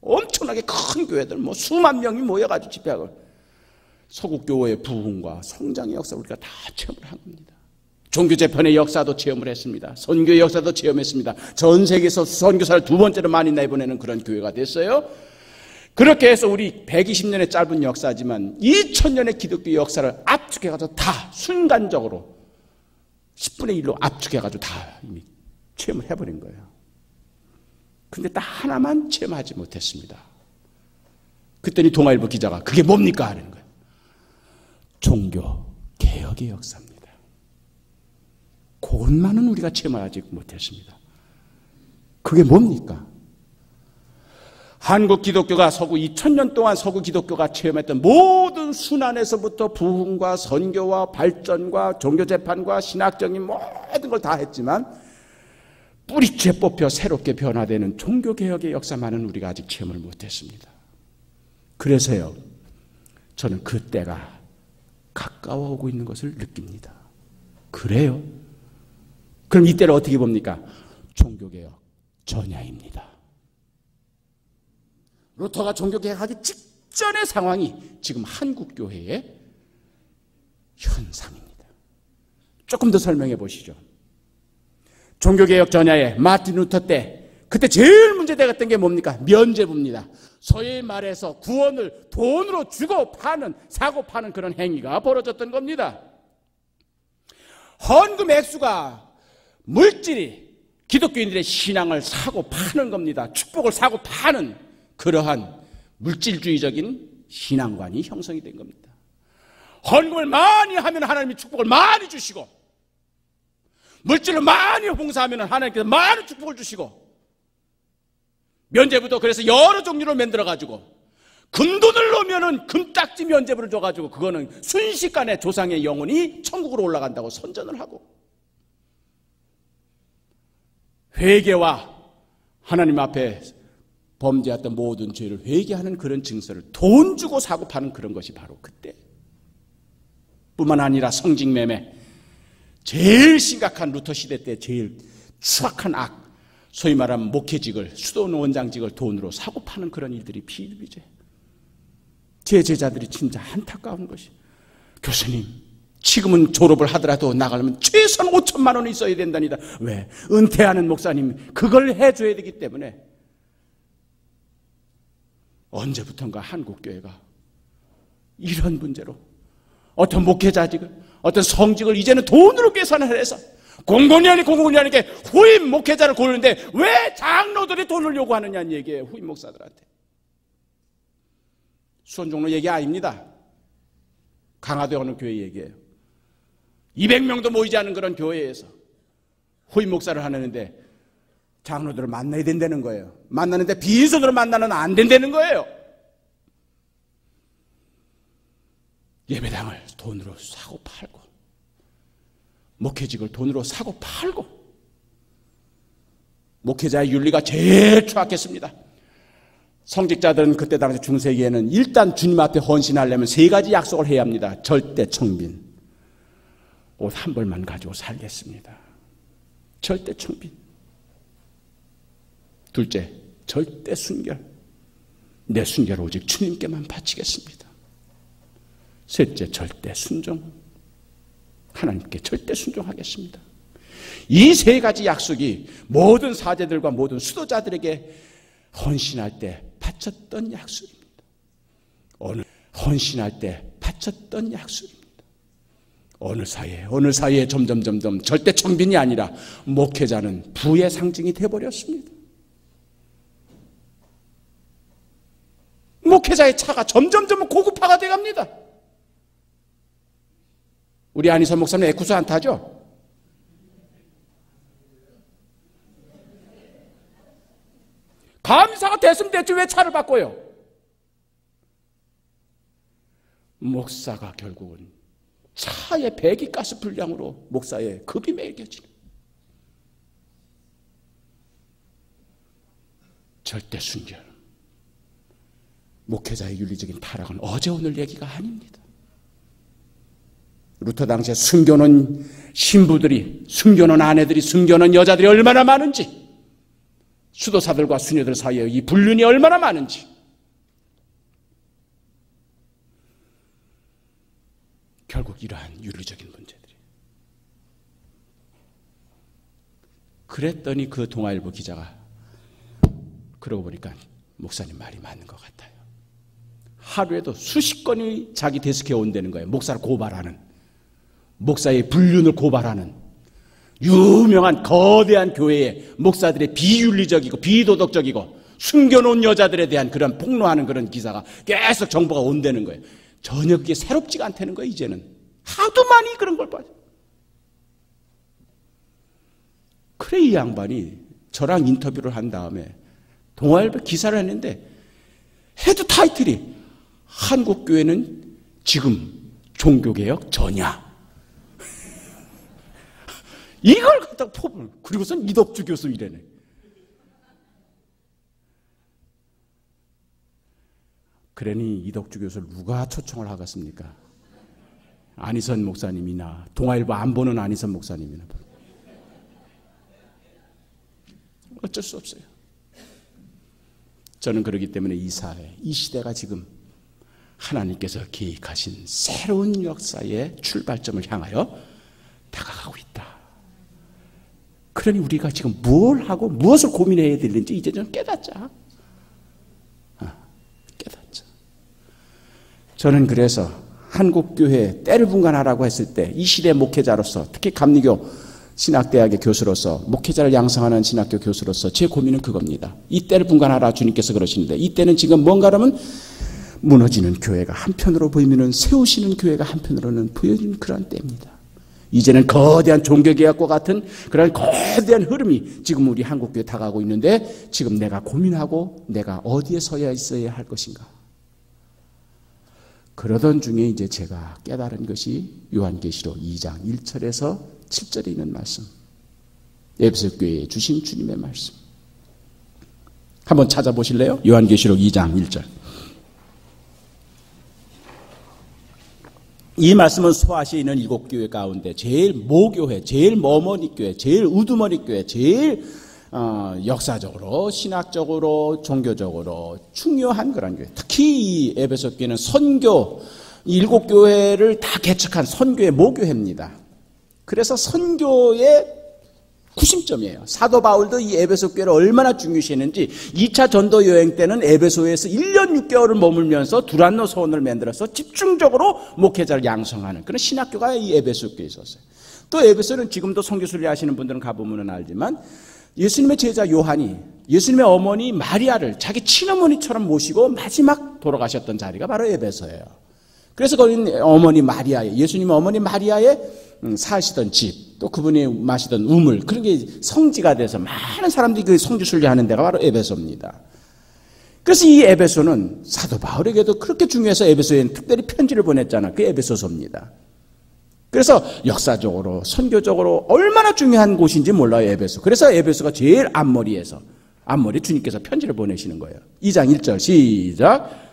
엄청나게 큰 교회들, 수만 명이 모여가지고 집회하고. 서구교회의 부흥과 성장의 역사를 우리가 다 체험을 한 겁니다. 종교재판의 역사도 체험을 했습니다. 선교의 역사도 체험했습니다. 전 세계에서 선교사를 2번째로 많이 내보내는 그런 교회가 됐어요. 그렇게 해서 우리 120년의 짧은 역사지만 2000년의 기독교 역사를 압축해가지고 다 순간적으로 10분의 1로 압축해가지고 다 이미 체험을 해버린 거예요. 근데 딱 하나만 체험하지 못했습니다. 그랬더니 동아일보 기자가 그게 뭡니까? 하는 거예요. 종교 개혁의 역사입니다. 그것만은 우리가 체험하지 못했습니다. 그게 뭡니까? 한국 기독교가 서구 2000년 동안 서구 기독교가 체험했던 모든 순환에서부터 부흥과 선교와 발전과 종교재판과 신학적인 모든 걸 다 했지만 뿌리째 뽑혀 새롭게 변화되는 종교개혁의 역사만은 우리가 아직 체험을 못했습니다. 그래서요, 저는 그 때가 가까워오고 있는 것을 느낍니다. 그래요? 그럼 이때를 어떻게 봅니까? 종교개혁 전야입니다. 루터가 종교개혁하기 직전의 상황이 지금 한국교회의 현상입니다. 조금 더 설명해 보시죠. 종교개혁 전야에 마틴 루터 때 그때 제일 문제되었던 게 뭡니까? 면죄부입니다. 소위 말해서 구원을 돈으로 주고 파는, 사고 파는 그런 행위가 벌어졌던 겁니다. 헌금 액수가 물질이 기독교인들의 신앙을 사고 파는 겁니다. 축복을 사고 파는 그러한 물질주의적인 신앙관이 형성이 된 겁니다. 헌금을 많이 하면 하나님이 축복을 많이 주시고, 물질을 많이 봉사하면 하나님께서 많은 축복을 주시고, 면죄부도 그래서 여러 종류를 만들어가지고 금돈을 넣으면은 금딱지 면죄부를 줘가지고 그거는 순식간에 조상의 영혼이 천국으로 올라간다고 선전을 하고, 회개와 하나님 앞에 범죄했던 모든 죄를 회개하는 그런 증서를 돈 주고 사고 파는 그런 것이 바로 그때 뿐만 아니라 성직매매, 제일 심각한 루터 시대 때 제일 추악한 악, 소위 말하면 목회직을, 수도원 원장직을 돈으로 사고 파는 그런 일들이 비일비재. 제 제자들이 진짜 안타까운 것이, 교수님 지금은 졸업을 하더라도 나가려면 최소한 5천만 원이 있어야 된다니다. 왜? 은퇴하는 목사님 그걸 해줘야 되기 때문에. 언제부턴가 한국교회가 이런 문제로 어떤 목회자직을, 어떤 성직을 이제는 돈으로 계산을 해서 공공이 아니게 후임 목회자를 고르는데 왜 장로들이 돈을 요구하느냐는 얘기예요. 후임 목사들한테. 수원종로 얘기 아닙니다. 강화도 어느 교회 얘기예요. 200명도 모이지 않은 그런 교회에서 후임 목사를 하는데 장로들을 만나야 된다는 거예요. 만나는데 빈손으로 만나는 안 된다는 거예요. 예배당을 돈으로 사고 팔고, 목회직을 돈으로 사고 팔고, 목회자의 윤리가 제일 추악했습니다. 성직자들은 그때 당시 중세기에는 일단 주님 앞에 헌신하려면 3가지 약속을 해야 합니다. 절대 청빈, 옷 한 벌만 가지고 살겠습니다. 절대 청빈. 둘째, 절대 순결. 내 순결 오직 주님께만 바치겠습니다. 셋째, 절대 순종. 하나님께 절대 순종하겠습니다. 이 3가지 약속이 모든 사제들과 모든 수도자들에게 헌신할 때 바쳤던 약속입니다. 헌신할 때 바쳤던 약속입니다. 어느 사이에 점점 절대 청빈이 아니라 목회자는 부의 상징이 되어버렸습니다. 목회자의 차가 점점 고급화가 돼갑니다. 우리 안희선 목사님 에쿠스 안 타죠? 감사가 됐으면 됐지 왜 차를 바꿔요? 목사가 결국은 차의 배기가스 분량으로 목사의 급이 매겨지는, 절대 순결. 목회자의 윤리적인 타락은 어제 오늘 얘기가 아닙니다. 루터 당시에 숨겨놓은 신부들이, 숨겨놓은 아내들이, 숨겨놓은 여자들이 얼마나 많은지, 수도사들과 수녀들 사이에 이 불륜이 얼마나 많은지, 결국 이러한 윤리적인 문제들이. 그랬더니 그 동아일보 기자가 그러고 보니까 목사님 말이 맞는 것 같아요. 하루에도 수십 건이 자기 데스크에 온다는 거예요. 목사를 고발하는, 목사의 불륜을 고발하는, 유명한 거대한 교회의 목사들의 비윤리적이고 비도덕적이고 숨겨놓은 여자들에 대한 그런 폭로하는 그런 기사가 계속 정보가 온다는 거예요. 전혀 그게 새롭지가 않다는 거예요. 이제는 하도 많이 그런 걸 봐요. 그래 이 양반이 저랑 인터뷰를 한 다음에 동아일보 기사를 했는데 헤드 타이틀이 한국교회는 지금 종교개혁 전야. 이걸 갖다가 포부를. 그리고선 이덕주 교수 이래네. 그러니 이덕주 교수를 누가 초청을 하겠습니까? 안희선 목사님이나 동아일보 안 보는 안희선 목사님이나. 어쩔 수 없어요. 저는 그렇기 때문에 이 사회, 이 시대가 지금 하나님께서 계획하신 새로운 역사의 출발점을 향하여 다가가고 있다. 그러니 우리가 지금 뭘 하고 무엇을 고민해야 되는지 이제 좀 깨닫자. 깨닫자. 저는 그래서 한국교회 때를 분간하라고 했을 때 이 시대 목회자로서, 특히 감리교 신학대학의 교수로서, 목회자를 양성하는 신학교 교수로서 제 고민은 그겁니다. 이 때를 분간하라 주님께서 그러시는데, 이 때는 지금 뭔가라면 무너지는 교회가 한편으로 보이면 세우시는 교회가 한편으로는 보여지는 그런 때입니다. 이제는 거대한 종교개혁과 같은 그런 거대한 흐름이 지금 우리 한국교회에 다가오고 있는데, 지금 내가 고민하고 내가 어디에 서야 있어야 할 것인가. 그러던 중에 이제 제가 깨달은 것이 요한계시록 2장 1절에서 7절에 있는 말씀, 에베소 교회에 주신 주님의 말씀. 한번 찾아보실래요? 요한계시록 2장 1절. 이 말씀은 소아시아에 있는 7교회 가운데 제일 모교회, 제일 머머니 교회, 제일 우두머리 교회, 제일 역사적으로, 신학적으로, 종교적으로 중요한 그런 교회. 특히 이 에베소 교회는 선교, 7교회를 다 개척한 선교의 모교회입니다. 그래서 선교의 구심점이에요. 사도 바울도 이 에베소 교회를 얼마나 중요시했는지 2차 전도 여행 때는 에베소에서 1년 6개월을 머물면서 두란노 소원을 만들어서 집중적으로 목회자를 양성하는 그런 신학교가 이 에베소 교회에 있었어요. 또 에베소는 지금도 선교순례 하시는 분들은 가보면 알지만 예수님의 제자 요한이 예수님의 어머니 마리아를 자기 친어머니처럼 모시고 마지막 돌아가셨던 자리가 바로 에베소예요. 그래서 거기는 어머니 마리아의, 예수님의 어머니 마리아의 사시던 집, 또 그분이 마시던 우물, 그런 게 성지가 돼서 많은 사람들이 그 성지순례하는 데가 바로 에베소입니다. 그래서 이 에베소는 사도 바울에게도 그렇게 중요해서 에베소에는 특별히 편지를 보냈잖아. 그 에베소서입니다. 그래서 역사적으로, 선교적으로 얼마나 중요한 곳인지 몰라요, 에베소. 그래서 에베소가 제일 앞머리 주님께서 편지를 보내시는 거예요. 2장 1절 시작.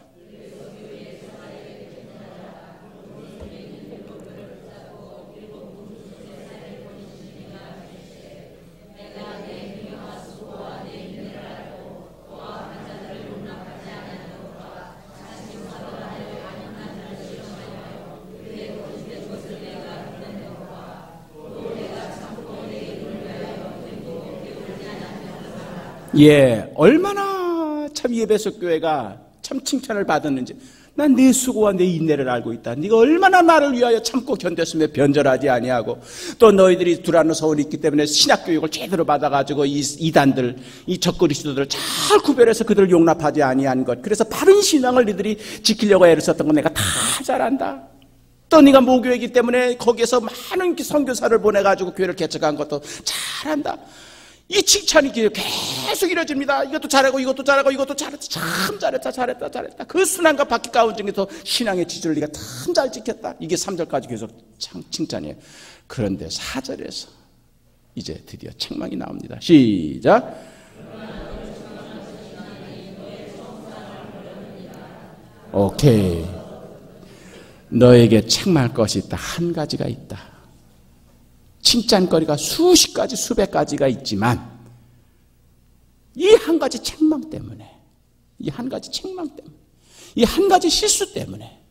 예, 얼마나 참 이 에베소 교회가 참 칭찬을 받았는지. 난 네 수고와 네 인내를 알고 있다. 네가 얼마나 나를 위하여 참고 견뎠으며 변절하지 아니하고, 또 너희들이 두란노 서울이 있기 때문에 신학 교육을 제대로 받아가지고 이 이단들, 이 적그리스도들을 잘 구별해서 그들을 용납하지 아니한 것. 그래서 바른 신앙을 너희들이 지키려고 애를 썼던 건 내가 다 잘 안다. 또 네가 모교이기 때문에 거기에서 많은 선교사를 보내가지고 교회를 개척한 것도 잘 안다. 이 칭찬이 계속 이뤄집니다. 이것도 잘하고 이것도 잘하고 이것도 잘했다. 참 잘했다. 그 순환과 바퀴 가운데서 신앙의 지조를 네가 참 잘 지켰다. 이게 3절까지 계속 칭찬이에요. 그런데 4절에서 이제 드디어 책망이 나옵니다. 시작. 오케이. 너에게 책망할 것이 있다. 한 가지가 있다. 칭찬거리가 수십 가지, 수백 가지가 있지만 이 한 가지 책망 때문에, 이 한 가지 책망 때문에, 이 한 가지 실수 때문에,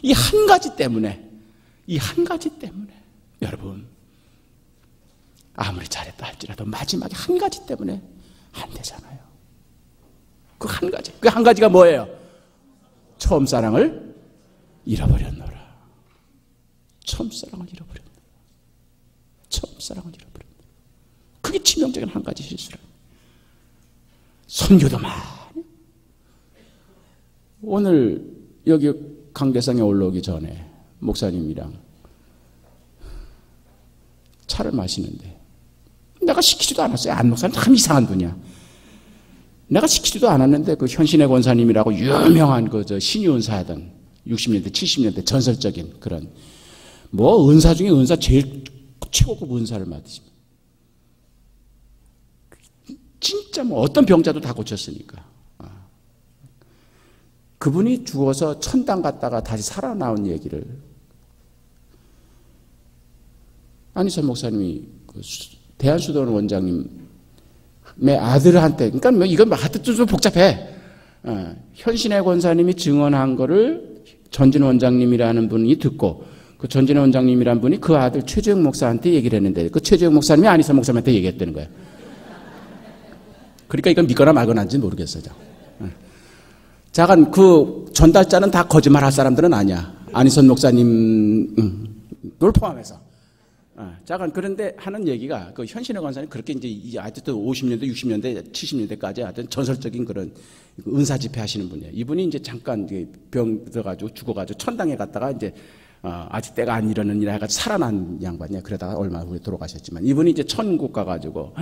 이 한 가지 때문에, 이 한 가지 때문에 여러분 아무리 잘했다 할지라도 마지막에 한 가지 때문에 안 되잖아요. 그 한 가지, 그 한 가지가 뭐예요? 처음 사랑을 잃어버렸노라. 처음 사랑을 잃어버렸노라. 처음 사랑을 잃어버렸노라. 그게 치명적인 한 가지 실수라. 선교도 많이. 오늘 여기 강대상에 올라오기 전에 목사님이랑 차를 마시는데 내가 시키지도 않았어요. 안 목사님 참 이상한 분이야. 내가 시키지도 않았는데 그 현신의 권사님이라고 유명한 그 신유 은사하던 60년대, 70년대 전설적인 그런 뭐 은사 중에 은사 제일 최고급 은사를 맡으십니다. 진짜 뭐 어떤 병자도 다 고쳤으니까. 그분이 죽어서 천당 갔다가 다시 살아나온 얘기를 안희선 목사님이 그 대한수도원 원장님의 아들한테, 그러니까 뭐 이건 하여튼 좀 복잡해. 현신의 권사님이 증언한 거를 전진 원장님이라는 분이 듣고 그 전진 원장님이라는 분이 그 아들 최재형 목사한테 얘기를 했는데 그 최재형 목사님이 안희선 목사님한테 얘기했다는 거예요. 그러니까 이건 믿거나 말거나인지 모르겠어요. 잠깐 그 전달자는 다 거짓말할 사람들은 아니야. 안희선 목사님을 포함해서. 잠깐 그런데 하는 얘기가 그 현신의 권사님 그렇게 이제 아직도 50년대, 60년대, 70년대까지 하여튼 전설적인 그런 은사 집회 하시는 분이에요. 이분이 이제 잠깐 병 들어가지고 죽어가지고 천당에 갔다가 이제 아직 때가 안 이르는 일에 해가지고 살아난 양반이야. 그러다가 얼마 후에 돌아가셨지만 이분이 이제 천국 가가지고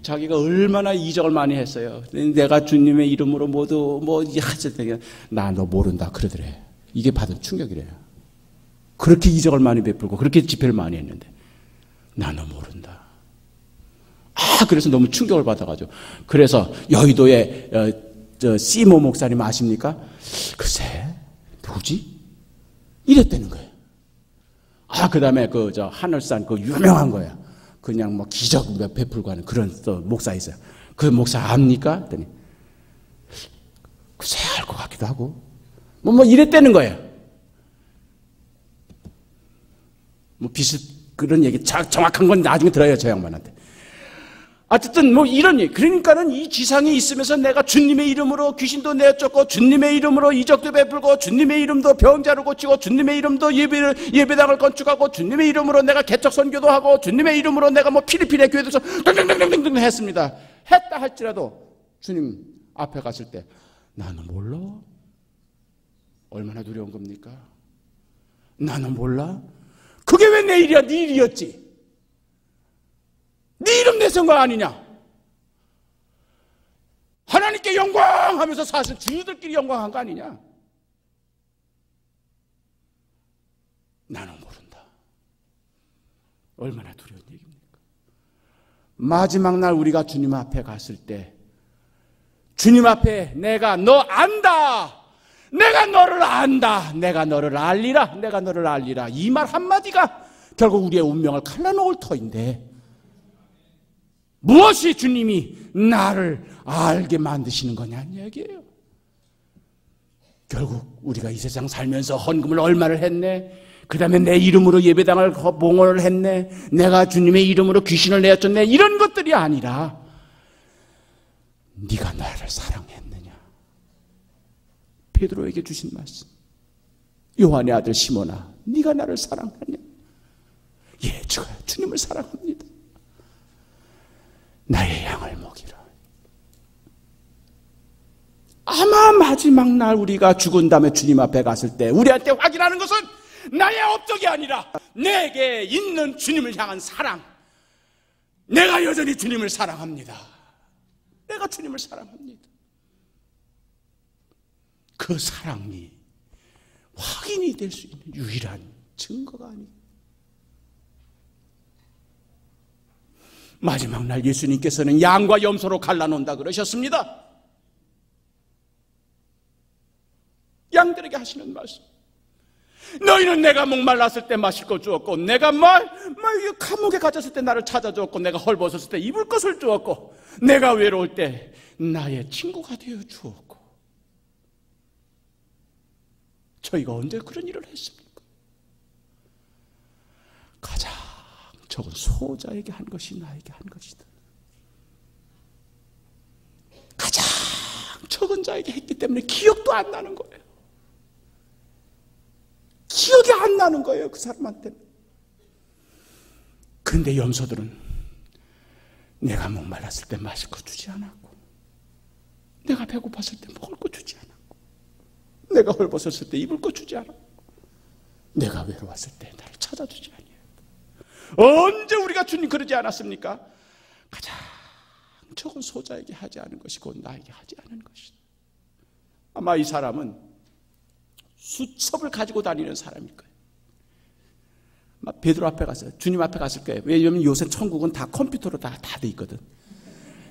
자기가 얼마나 이적을 많이 했어요. 내가 주님의 이름으로 모두 뭐 하실 때 나 너 모른다 그러더래. 이게 받은 충격이래요. 그렇게 이적을 많이 베풀고 그렇게 집회를 많이 했는데 나 너 모른다. 그래서 너무 충격을 받아가지고 그래서 여의도에 시모 목사님 아십니까? 글쎄 누구지? 이랬다는 거예요. 그 다음에 하늘산 그 유명한 거야. 그냥 뭐 기적 베풀고 하는 그런 또 목사 있어요. 그 목사 압니까? 했더니 글쎄 알 것 같기도 하고 뭐 이랬다는 거예요. 뭐 그런 얘기 정확한 건 나중에 들어요 저 양반한테. 어쨌든 뭐 이런 얘기. 그러니까는 이 지상에 있으면서 내가 주님의 이름으로 귀신도 내쫓고 주님의 이름으로 이적도 베풀고 주님의 이름도 병자를 고치고 주님의 이름도 예배당을 건축하고 주님의 이름으로 내가 개척 선교도 하고 주님의 이름으로 내가 뭐 필리핀의 교회도 등등등등등 했습니다. 했다 할지라도 주님 앞에 갔을 때 나는 몰라? 얼마나 두려운 겁니까? 나는 몰라? 그게 왜 내 일이야? 네 일이었지. 네 이름 내세운 거 아니냐? 하나님께 영광하면서 사실 주들끼리 영광한 거 아니냐? 나는 모른다. 얼마나 두려운 얘기입니까? 마지막 날 우리가 주님 앞에 갔을 때 주님 앞에 내가 너 안다. 내가 너를 안다. 내가 너를 알리라. 내가 너를 알리라. 이 말 한마디가 결국 우리의 운명을 갈라놓을 터인데 무엇이 주님이 나를 알게 만드시는 거냐는 얘기예요. 결국 우리가 이 세상 살면서 헌금을 얼마를 했네. 그 다음에 내 이름으로 예배당을 봉헌을 했네. 내가 주님의 이름으로 귀신을 내어쫓네. 이런 것들이 아니라 네가 나를 사랑했느냐. 베드로에게 주신 말씀. 요한의 아들 시몬아, 네가 나를 사랑하냐. 예, 제가 주님을 사랑합니다. 나의 양을 먹이라. 아마 마지막 날 우리가 죽은 다음에 주님 앞에 갔을 때 우리한테 확인하는 것은 나의 업적이 아니라 내게 있는 주님을 향한 사랑. 내가 여전히 주님을 사랑합니다. 내가 주님을 사랑합니다. 그 사랑이 확인이 될 수 있는 유일한 증거가 아니에요. 마지막 날 예수님께서는 양과 염소로 갈라놓는다 그러셨습니다. 양 양들에게 하시는 말씀. 너희는 내가 목말랐을 때 마실 것 주었고, 내가 감옥에 갇혔을 때 나를 찾아주었고, 내가 헐벗었을 때 입을 것을 주었고, 내가 외로울 때 나의 친구가 되어 주었고. 저희가 언제 그런 일을 했습니까? 가장 적은 소자에게 한 것이 나에게 한 것이다. 가장 적은 자에게 했기 때문에 기억도 안 나는 거예요. 기억이 안 나는 거예요, 그 사람한테는. 그런데 염소들은 내가 목말랐을 때 마실 거 주지 않았고, 내가 배고팠을 때 먹을 거 주지 않았고, 내가 헐벗었을 때 입을 거 주지 않았고, 내가 외로웠을 때 나를 찾아주지 아니하였다. 언제 우리가 주님 그러지 않았습니까? 가장 적은 소자에게 하지 않은 것이 곧 나에게 하지 않은 것이다. 아마 이 사람은 수첩을 가지고 다니는 사람일 거예요. 베드로 앞에 갔어요. 주님 앞에 갔을 거예요. 왜냐하면 요새 천국은 다 컴퓨터로 다 돼 있거든.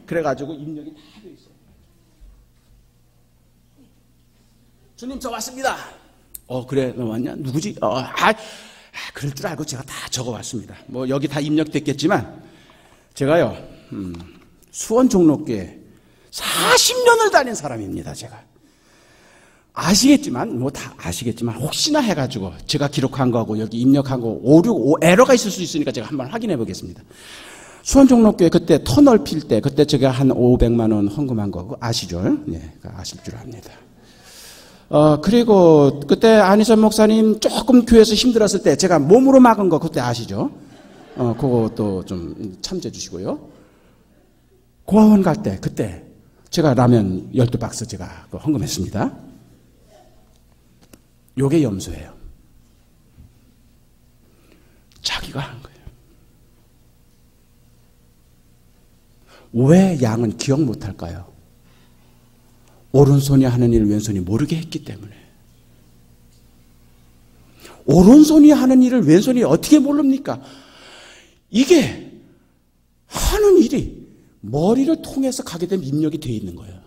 그래가지고 입력이 다 돼 있어요. 주님 저 왔습니다. 그래 너 왔냐? 누구지? 그럴 줄 알고 제가 다 적어왔습니다. 뭐 여기 다 입력됐겠지만 제가요 수원 종로교회 40년을 다닌 사람입니다. 제가 아시겠지만 뭐 다 아시겠지만 혹시나 해가지고 제가 기록한 거하고 여기 입력한 거 565 에러가 있을 수 있으니까 제가 한번 확인해 보겠습니다. 수원 종로교회 그때 터 넓힐 때 그때 제가 한 500만 원 헌금한 거 아시죠? 네, 아실 줄 압니다. 그리고 그때 안희선 목사님 조금 교회에서 힘들었을 때 제가 몸으로 막은 거 그때 아시죠? 그것도 좀 참조해 주시고요. 고아원 갈 때 그때 제가 라면 12박스 제가 헌금했습니다. 요게 염소예요. 자기가 한 거예요. 왜 양은 기억 못할까요? 오른손이 하는 일을 왼손이 모르게 했기 때문에. 오른손이 하는 일을 왼손이 어떻게 모릅니까? 이게 하는 일이 머리를 통해서 가게 되면 입력이 되어 있는 거예요.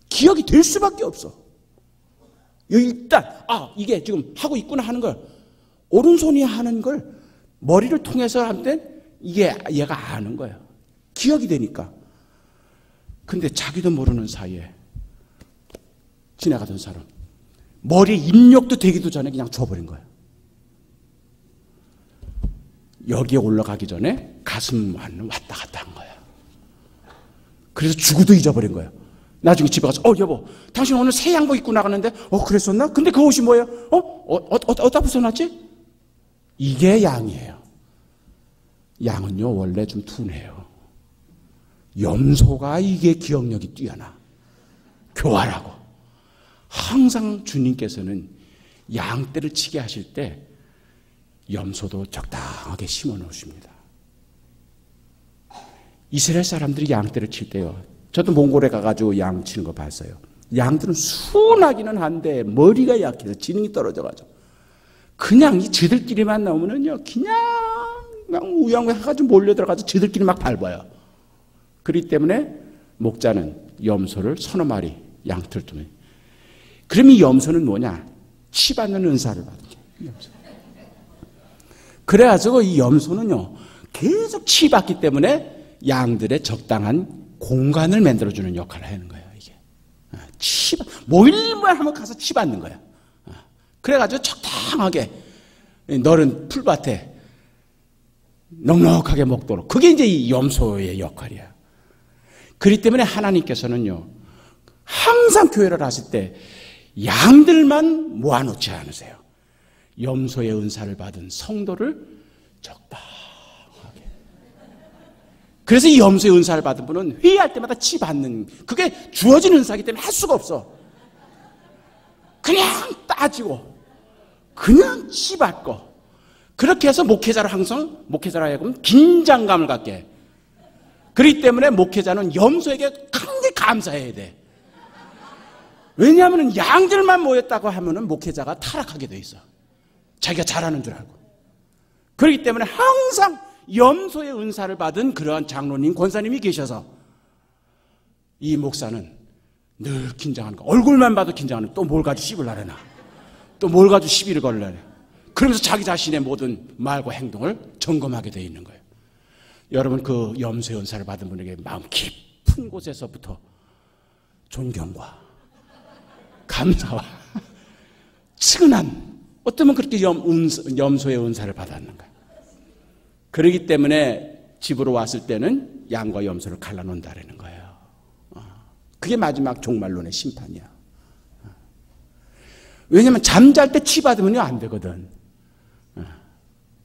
기억이 될 수밖에 없어. 일단 이게 지금 하고 있구나 하는 걸 오른손이 하는 걸 머리를 통해서 하면 이게 얘가 아는 거예요. 기억이 되니까. 근데 자기도 모르는 사이에 지나가던 사람 머리에 입력도 되기도 전에 그냥 줘버린 거예요. 여기에 올라가기 전에 가슴 왔다 갔다 한 거예요. 그래서 죽어도 잊어버린 거예요. 나중에 집에 가서 여보 당신 오늘 새 양복 입고 나갔는데 그랬었나? 근데 그 옷이 뭐예요? 어디다 벗어놨지? 이게 양이에요. 양은요 원래 좀 둔해요. 염소가 이게 기억력이 뛰어나. 교활하고. 항상 주님께서는 양떼를 치게 하실 때 염소도 적당하게 심어 놓으십니다. 이스라엘 사람들이 양떼를 칠 때요. 저도 몽골에 가가지고 양 치는 거 봤어요. 양들은 순하기는 한데 머리가 약해서 지능이 떨어져가지고 그냥 이 쥐들끼리만 나오면은요 그냥 우양우양 해가지고 몰려들어가지고 쥐들끼리 막 밟아요. 그렇기 때문에 목자는 염소를 서너 마리 양틀 두면 그럼 이 염소는 뭐냐? 치받는 은사를 받은 거예요. 그래가지고 이 염소는요 계속 치받기 때문에 양들의 적당한 공간을 만들어주는 역할을 하는 거예요. 이게 모일만 하면 가서 치받는 거예요. 그래가지고 적당하게 너른 풀밭에 넉넉하게 먹도록 그게 이제 이 염소의 역할이야. 그렇기 때문에 하나님께서는요 항상 교회를 하실 때 양들만 모아놓지 않으세요. 염소의 은사를 받은 성도를 적당하게. 그래서 이 염소의 은사를 받은 분은 회의할 때마다 치받는 그게 주어진 은사이기 때문에 할 수가 없어. 그냥 따지고 그냥 치받고 그렇게 해서 목회자로 항상 목회자로 하여금 긴장감을 갖게 해. 그렇기 때문에 목회자는 염소에게 강하게 감사해야 돼. 왜냐하면 양들만 모였다고 하면은 목회자가 타락하게 돼 있어. 자기가 잘하는 줄 알고. 그렇기 때문에 항상 염소의 은사를 받은 그러한 장로님, 권사님이 계셔서 이 목사는 늘 긴장하는 거. 얼굴만 봐도 긴장하는 거. 또 뭘 가지고 씹으려나. 또 뭘 가지고 시비를 걸려나. 그러면서 자기 자신의 모든 말과 행동을 점검하게 되어 있는 거예요. 여러분, 그 염소의 은사를 받은 분에게 마음 깊은 곳에서부터 존경과 감사와 측은함, 어쩌면 그렇게 염소의 은사를 받았는가. 그러기 때문에 집으로 왔을 때는 양과 염소를 갈라놓는다라는 거예요. 그게 마지막 종말론의 심판이야. 왜냐하면 잠잘 때 치받으면 안 되거든.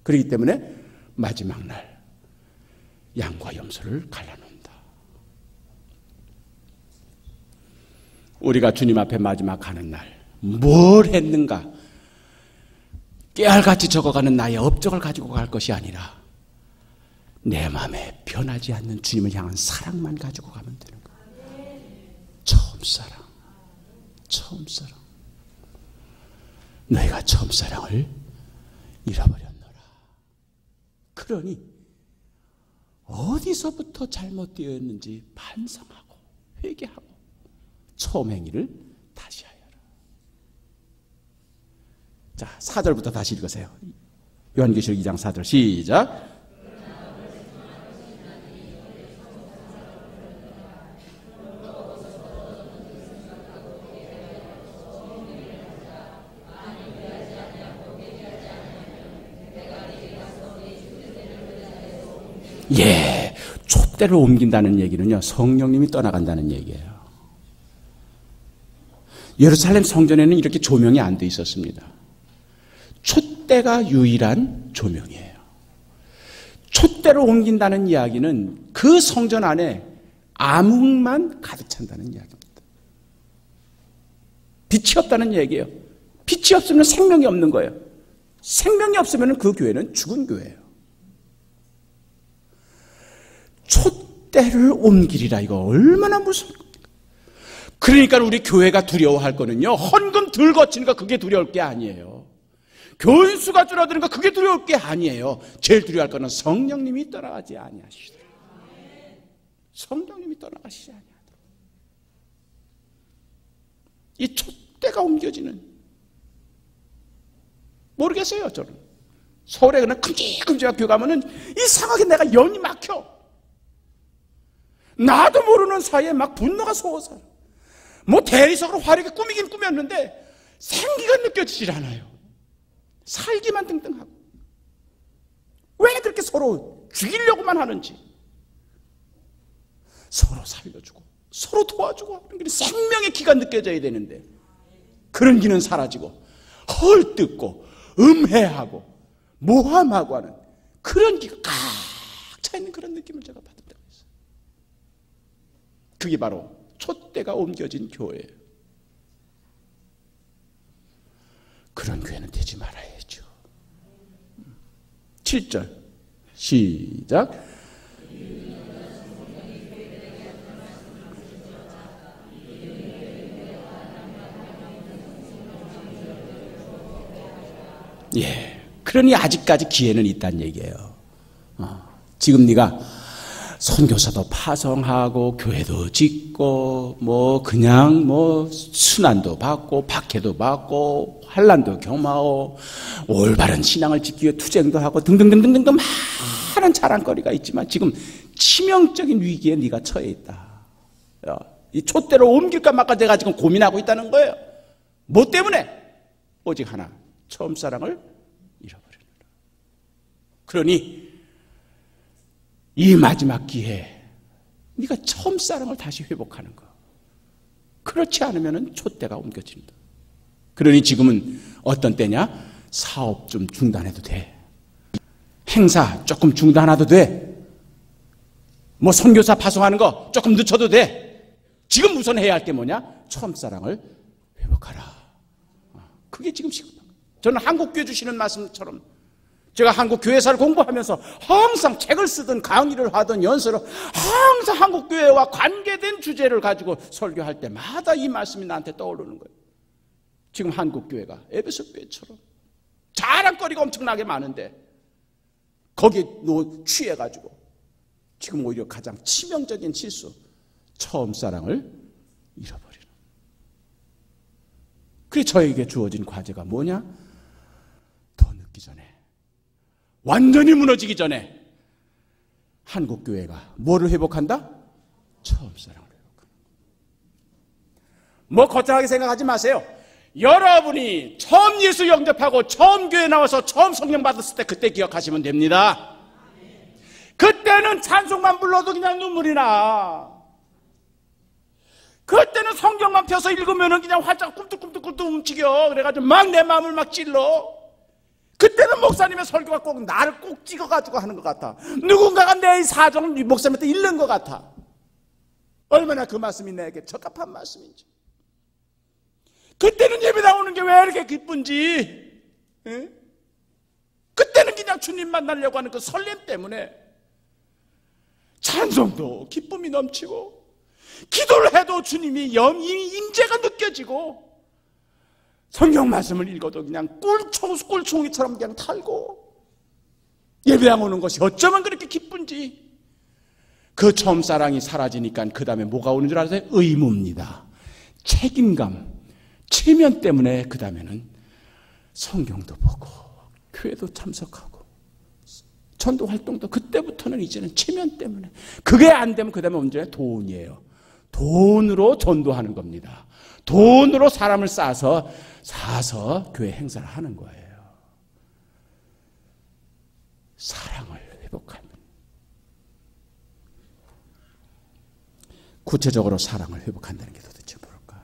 그렇기 때문에 마지막 날 양과 염소를 갈라놓는다. 우리가 주님 앞에 마지막 가는 날 뭘 했는가 깨알같이 적어가는 나의 업적을 가지고 갈 것이 아니라 내 마음에 변하지 않는 주님을 향한 사랑만 가지고 가면 되는 거야. 처음사랑, 처음사랑. 너희가 처음사랑을 잃어버렸노라. 그러니 어디서부터 잘못되었는지 반성하고 회개하고 처음 행위를 다시 하여라. 자, 4절부터 다시 읽으세요. 요한계시록 2장 4절 시작. 예, 촛대를 옮긴다는 얘기는요, 성령님이 떠나간다는 얘기예요. 예루살렘 성전에는 이렇게 조명이 안 돼 있었습니다. 촛대가 유일한 조명이에요. 촛대를 옮긴다는 이야기는 그 성전 안에 암흑만 가득 찬다는 이야기입니다. 빛이 없다는 얘기예요. 빛이 없으면 생명이 없는 거예요. 생명이 없으면 그 교회는 죽은 교회예요. 촛대를 옮기리라, 이거 얼마나 무서운 겁니까? 그러니까 우리 교회가 두려워할 거는요, 헌금 덜 거치는 거 그게 두려울 게 아니에요. 교인 수가 줄어드는 거 그게 두려울 게 아니에요. 제일 두려워할 거는 성령님이 떠나가지 아니하시더라. 성령님이 떠나가시지 아니하더라. 이 촛대가 옮겨지는, 모르겠어요. 저는 서울에 그냥 큼직큼직한 교회 가면은 이상하게 내가 연이 막혀. 나도 모르는 사이에 막 분노가 솟아서 뭐 대리석으로 화려하게 꾸미긴 꾸몄는데 생기가 느껴지질 않아요. 살기만 등등하고. 왜 그렇게 서로 죽이려고만 하는지. 서로 살려주고 서로 도와주고 하는 게 생명의 기가 느껴져야 되는데 그런 기는 사라지고 헐뜯고 음해하고 모함하고 하는 그런 기가 꽉 차 있는 그런 느낌을 제가 받았다고 했어요. 그게 바로 촛대가 옮겨진 교회예요. 그런 교회는 되지 말아야죠. 7절 시작. 예, 그러니 아직까지 기회는 있다는 얘기예요. 지금 네가 선교사도 파송하고 교회도 짓고 뭐 그냥 뭐 순환도 받고 박해도 받고 환난도 경험하고 올바른 신앙을 지키기 위해 투쟁도 하고 등등등등등 많은 자랑거리가 있지만 지금 치명적인 위기에 네가 처해 있다. 이 촛대로 옮길까 말까 내가 지금 고민하고 있다는 거예요. 뭐 때문에? 오직 하나, 처음 사랑을 잃어버리는. 그러니 이 마지막 기회에 네가 처음 사랑을 다시 회복하는 거. 그렇지 않으면 촛대가 옮겨진다. 그러니 지금은 어떤 때냐? 사업 좀 중단해도 돼. 행사 조금 중단해도 돼. 뭐 선교사 파송하는 거 조금 늦춰도 돼. 지금 우선 해야 할 게 뭐냐? 처음 사랑을 회복하라. 그게 지금 시급한 거예요. 저는 한국교회 주시는 말씀처럼 제가 한국 교회사를 공부하면서 항상 책을 쓰든 강의를 하든 연설을 항상 한국 교회와 관계된 주제를 가지고 설교할 때마다 이 말씀이 나한테 떠오르는 거예요. 지금 한국 교회가 에베소 교회처럼 자랑거리가 엄청나게 많은데 거기에 취해가지고 지금 오히려 가장 치명적인 실수, 처음 사랑을 잃어버리는. 그래 저에게 주어진 과제가 뭐냐? 더 늦기 전에, 완전히 무너지기 전에 한국교회가 뭐를 회복한다? 처음 사랑을 회복한다. 뭐 거창하게 생각하지 마세요. 여러분이 처음 예수 영접하고 처음 교회 나와서 처음 성령 받았을 때 그때 기억하시면 됩니다. 그때는 찬송만 불러도 그냥 눈물이 나. 그때는 성경만 펴서 읽으면 그냥 활짝 꿈틀꿈틀 움직여. 그래가지고 막 내 마음을 막 찔러. 그때는 목사님의 설교가 꼭 나를 꼭 찍어가지고 하는 것 같아. 누군가가 내 사정을 목사님한테 읽는 것 같아. 얼마나 그 말씀이 내게 적합한 말씀인지. 그때는 예배 나오는 게 왜 이렇게 기쁜지. 에? 그때는 그냥 주님 만나려고 하는 그 설렘 때문에 찬송도 기쁨이 넘치고 기도를 해도 주님이 임재가 느껴지고 성경 말씀을 읽어도 그냥 꿀총이처럼 그냥 탈고 예배당 오는 것이 어쩌면 그렇게 기쁜지. 그 처음 사랑이 사라지니까 그 다음에 뭐가 오는 줄 아세요? 의무입니다. 책임감, 체면 때문에 그 다음에는 성경도 보고 교회도 참석하고 전도 활동도 그때부터는 이제는 체면 때문에. 그게 안 되면 그 다음에 언제나 돈이에요. 돈으로 전도하는 겁니다. 돈으로 사람을 사서 교회 행사를 하는 거예요. 사랑을 회복하는. 구체적으로 사랑을 회복한다는 게 도대체 뭘까?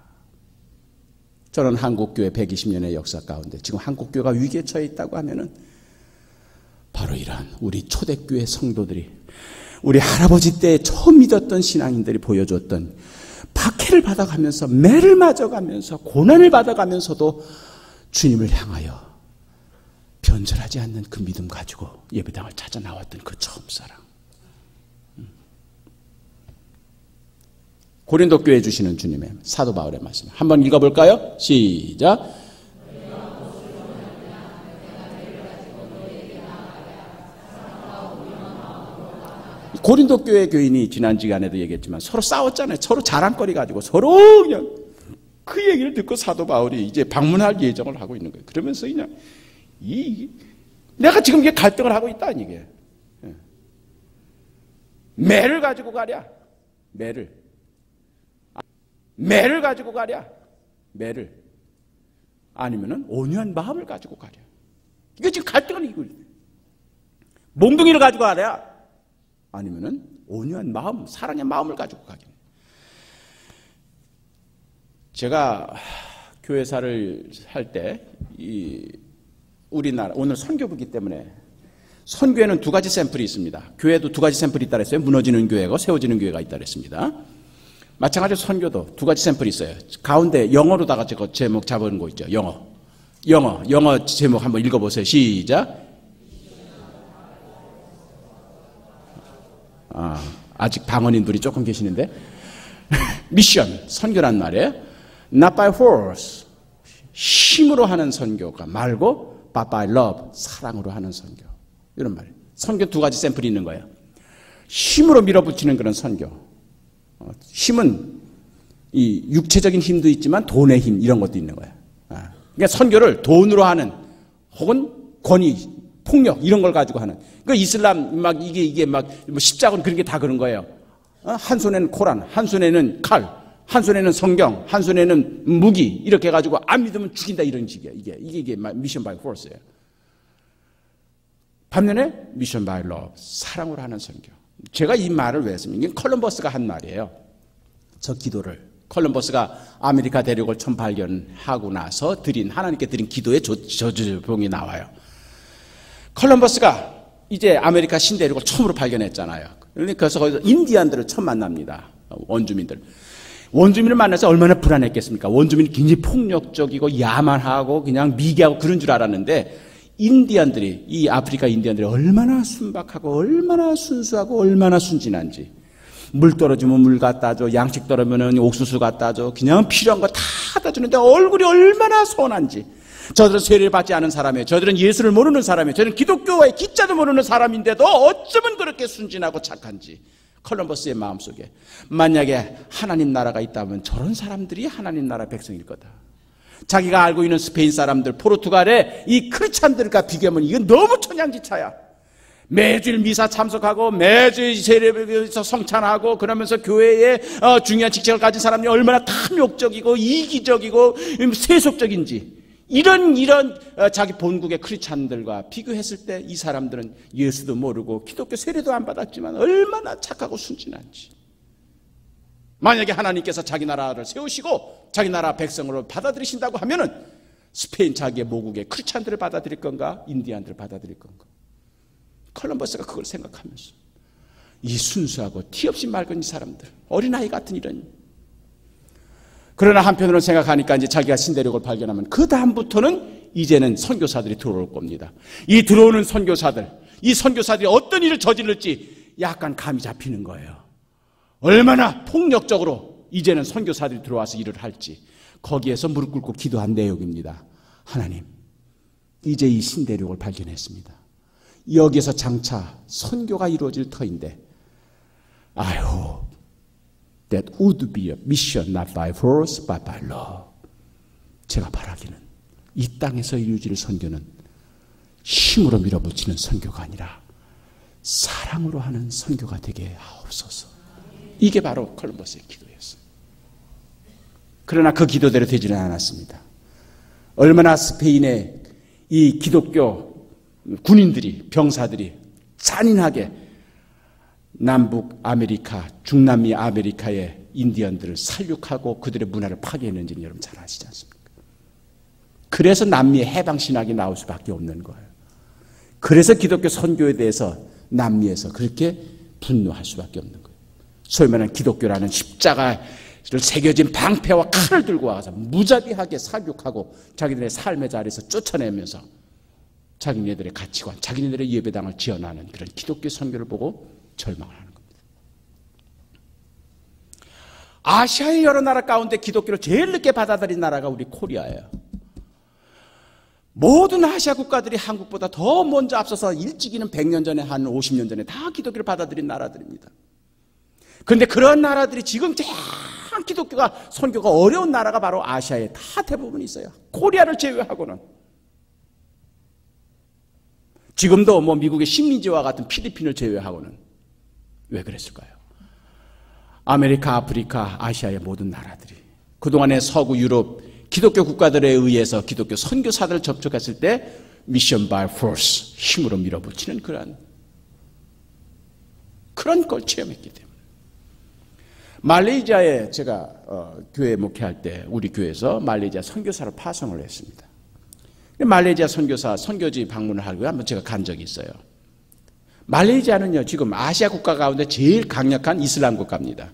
저는 한국교회 120년의 역사 가운데 지금 한국교회가 위기에 처해 있다고 하면은 바로 이러한 우리 초대교회 성도들이, 우리 할아버지 때 처음 믿었던 신앙인들이 보여줬던 박해를 받아가면서 매를 맞아가면서 고난을 받아가면서도 주님을 향하여 변절하지 않는 그 믿음 가지고 예배당을 찾아 나왔던 그 처음 사랑. 고린도 교회 주시는 주님의 사도 바울의 말씀 한번 읽어볼까요? 시작. 고린도 교회 교인이 지난 시간에도 얘기했지만 서로 싸웠잖아요. 서로 자랑거리 가지고 서로 그냥 그 얘기를 듣고 사도 바울이 이제 방문할 예정을 하고 있는 거예요. 그러면서 그냥 내가 지금 이게 갈등을 하고 있다 이게. 매를 가지고 가랴. 매를 가지고 가랴. 매를. 아니면은 온유한 마음을 가지고 가랴. 이게 지금 갈등을 이기고 있어요. 몽둥이를 가지고 가랴. 아니면은 온유한 마음, 사랑의 마음을 가지고 가긴. 제가 교회사를 할 때 우리나라 오늘 선교부기 때문에 선교에는 두 가지 샘플이 있습니다. 교회도 두 가지 샘플이 있다 그랬어요. 무너지는 교회가 세워지는 교회가 있다 그랬습니다. 마찬가지로 선교도 두 가지 샘플이 있어요. 가운데 영어로다가 제목 잡은 거 있죠. 영어 제목 한번 읽어보세요. 시작. 아직 방언인들이 조금 계시는데 미션, 선교란 말이에요. Not by force, 힘으로 하는 선교가 말고 but by love, 사랑으로 하는 선교. 이런 말이에요. 선교 두 가지 샘플이 있는 거예요. 힘으로 밀어붙이는 그런 선교. 힘은 이 육체적인 힘도 있지만 돈의 힘 이런 것도 있는 거예요. 그러니까 선교를 돈으로 하는 혹은 권위, 폭력 이런 걸 가지고 하는. 그 이슬람 막 이게 막 십자군 그런 게 다 그런 거예요. 한 손에는 코란, 한 손에는 칼, 한 손에는 성경, 한 손에는 무기 이렇게 해가지고 안 믿으면 죽인다 이런 식이에요. 이게 미션 바이 포스예요. 반면에 미션 바이 러브, 사랑으로 하는 선교. 제가 이 말을 왜 했습니까? 이게 컬럼버스가 한 말이에요. 저 기도를. 컬럼버스가 아메리카 대륙을 처음 발견하고 나서 하나님께 드린 기도의 저주봉이 나와요. 컬럼버스가 이제 아메리카 신대륙을 처음으로 발견했잖아요. 그래서 거기서 인디안들을 처음 만납니다. 원주민을 만나서 얼마나 불안했겠습니까? 원주민이 굉장히 폭력적이고 야만하고 그냥 미개하고 그런 줄 알았는데 인디안들이, 이 아프리카 인디안들이 얼마나 순박하고 얼마나 순수하고 얼마나 순진한지. 물 떨어지면 물 갖다 줘, 양식 떨어지면 옥수수 갖다 줘, 그냥 필요한 거 다 갖다 주는데 얼굴이 얼마나 선한지. 저들은 세례를 받지 않은 사람이에요. 저들은 예수를 모르는 사람이에요. 저들은 기독교의 기자도 모르는 사람인데도 어쩌면 그렇게 순진하고 착한지. 컬럼버스의 마음속에 만약에 하나님 나라가 있다면 저런 사람들이 하나님 나라 백성일 거다. 자기가 알고 있는 스페인 사람들, 포르투갈의 이 크리스찬들과 비교하면 이건 너무 천양지차야. 매주일 미사 참석하고 매주일 세례에서 성찬하고 그러면서 교회에 중요한 직책을 가진 사람이 얼마나 탐욕적이고 이기적이고 세속적인지 이런 자기 본국의 크리스찬들과 비교했을 때 이 사람들은 예수도 모르고 기독교 세례도 안 받았지만 얼마나 착하고 순진한지. 만약에 하나님께서 자기 나라를 세우시고 자기 나라 백성으로 받아들이신다고 하면은 스페인 자기의 모국의 크리스찬들을 받아들일 건가? 인디안들을 받아들일 건가? 콜럼버스가 그걸 생각하면서 이 순수하고 티 없이 맑은 이 사람들, 어린아이 같은 이런. 그러나 한편으로는 생각하니까 이제 자기가 신대륙을 발견하면 그 다음부터는 이제는 선교사들이 들어올 겁니다. 이 들어오는 선교사들, 이 선교사들이 어떤 일을 저질렀지 약간 감이 잡히는 거예요. 얼마나 폭력적으로 이제는 선교사들이 들어와서 일을 할지 거기에서 무릎 꿇고 기도한 내용입니다. 하나님, 이제 이 신대륙을 발견했습니다. 여기에서 장차 선교가 이루어질 터인데 I hope that would be a mission not by force but by love. 제가 바라기는 이 땅에서 이루어질 선교는 힘으로 밀어붙이는 선교가 아니라 사랑으로 하는 선교가 되게 하옵소서. 이게 바로 콜럼버스의 기도였어요. 그러나 그 기도대로 되지는 않았습니다. 얼마나 스페인의 이 기독교 군인들이, 병사들이 잔인하게 남북 아메리카, 중남미 아메리카의 인디언들을 살육하고 그들의 문화를 파괴했는지는 여러분 잘 아시지 않습니까? 그래서 남미의 해방신학이 나올 수밖에 없는 거예요. 그래서 기독교 선교에 대해서 남미에서 그렇게 분노할 수밖에 없는 거예요. 소위 말하는 기독교라는 십자가를 새겨진 방패와 칼을 들고 와서 무자비하게 살육하고 자기들의 삶의 자리에서 쫓아내면서 자기네들의 가치관, 자기네들의 예배당을 지어나는 그런 기독교 선교를 보고 절망을 하는 겁니다. 아시아의 여러 나라 가운데 기독교를 제일 늦게 받아들인 나라가 우리 코리아예요. 모든 아시아 국가들이 한국보다 더 먼저 앞서서 일찍이는 100년 전에 한 50년 전에 다 기독교를 받아들인 나라들입니다. 그런데 그런 나라들이 지금 제일 기독교가 선교가 어려운 나라가 바로 아시아에 다 대부분 있어요. 코리아를 제외하고는. 지금도 뭐 미국의 식민지와 같은 필리핀을 제외하고는. 왜 그랬을까요? 아메리카, 아프리카, 아시아의 모든 나라들이 그동안의 서구 유럽 기독교 국가들에 의해서 기독교 선교사들을 접촉했을 때 미션 바이 포스, 힘으로 밀어붙이는 그런 걸 체험했기 때문에. 말레이시아에 제가 교회 목회할 때 우리 교회에서 말레이시아 선교사를 파송을 했습니다. 말레이시아 선교지 방문을 하고 한번 제가 간 적이 있어요. 말레이시아는요, 지금 아시아 국가 가운데 제일 강력한 이슬람 국가입니다.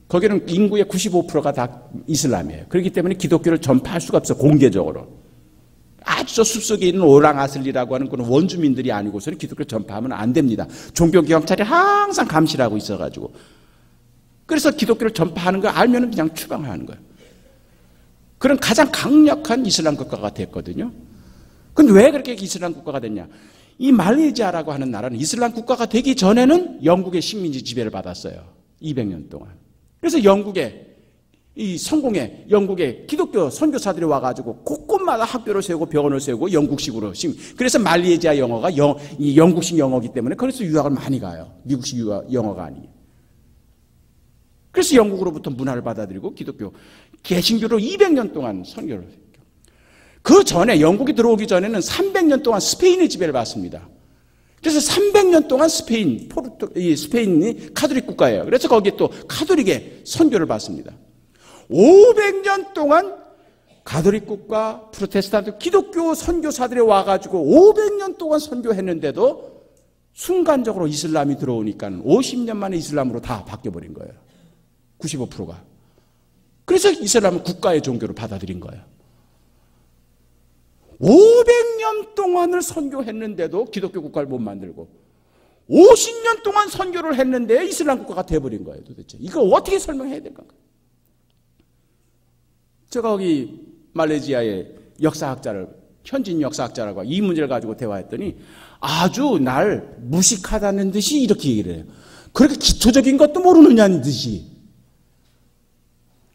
거기는 인구의 95%가 다 이슬람이에요. 그렇기 때문에 기독교를 전파할 수가 없어요, 공개적으로. 아주 저 숲속에 있는 오랑아슬리라고 하는 그런 원주민들이 아니고서는 기독교를 전파하면 안 됩니다. 종교경찰이 항상 감시를 하고 있어가지고. 그래서 기독교를 전파하는 거 알면 그냥 추방하는 거예요. 그런 가장 강력한 이슬람 국가가 됐거든요. 근데 왜 그렇게 이슬람 국가가 됐냐? 이 말레이시아라고 하는 나라는 이슬람 국가가 되기 전에는 영국의 식민지 지배를 받았어요. 200년 동안. 그래서 영국의 기독교 선교사들이 와가지고 곳곳마다 학교를 세우고 병원을 세우고 영국식으로. 그래서 말레이시아 영어가 영국식 영어이기 때문에 그래서 유학을 많이 가요. 미국식 영어가 아니에요. 그래서 영국으로부터 문화를 받아들이고 기독교, 개신교로 200년 동안 선교를 했죠. 그 전에 영국이 들어오기 전에는 300년 동안 스페인의 지배를 받습니다. 그래서 300년 동안 스페인이 카톨릭 국가예요. 그래서 거기에 또 카톨릭의 선교를 받습니다. 500년 동안 가톨릭 국가, 프로테스탄트, 기독교 선교사들이 와가지고 500년 동안 선교했는데도 순간적으로 이슬람이 들어오니까 50년 만에 이슬람으로 다 바뀌어버린 거예요. 95%가. 그래서 이슬람은 국가의 종교로 받아들인 거예요. 500년 동안을 선교했는데도 기독교 국가를 못 만들고 50년 동안 선교를 했는데 이슬람 국가가 돼버린 거예요. 도대체 이거 어떻게 설명해야 될 건가? 제가 거기 말레이시아의 현지인 역사학자라고 이 문제를 가지고 대화했더니 아주 날 무식하다는 듯이 이렇게 얘기를 해요. 그렇게 기초적인 것도 모르느냐는 듯이.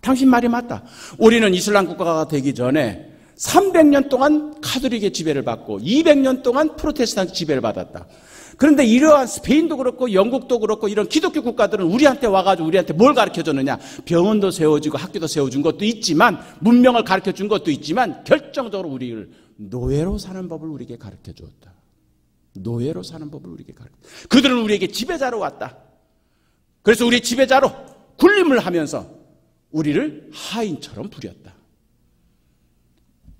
당신 말이 맞다. 우리는 이슬람 국가가 되기 전에 300년 동안 카톨릭의 지배를 받고 200년 동안 프로테스탄트 지배를 받았다. 그런데 이러한 스페인도 그렇고 영국도 그렇고 이런 기독교 국가들은 우리한테 와가지고 우리한테 뭘 가르쳐줬느냐. 병원도 세워지고 학교도 세워준 것도 있지만, 문명을 가르쳐준 것도 있지만, 결정적으로 우리를 노예로 사는 법을 우리에게 가르쳐주었다. 노예로 사는 법을 우리에게 가르쳐줬다. 그들은 우리에게 지배자로 왔다. 그래서 우리의 지배자로 군림을 하면서 우리를 하인처럼 부렸다.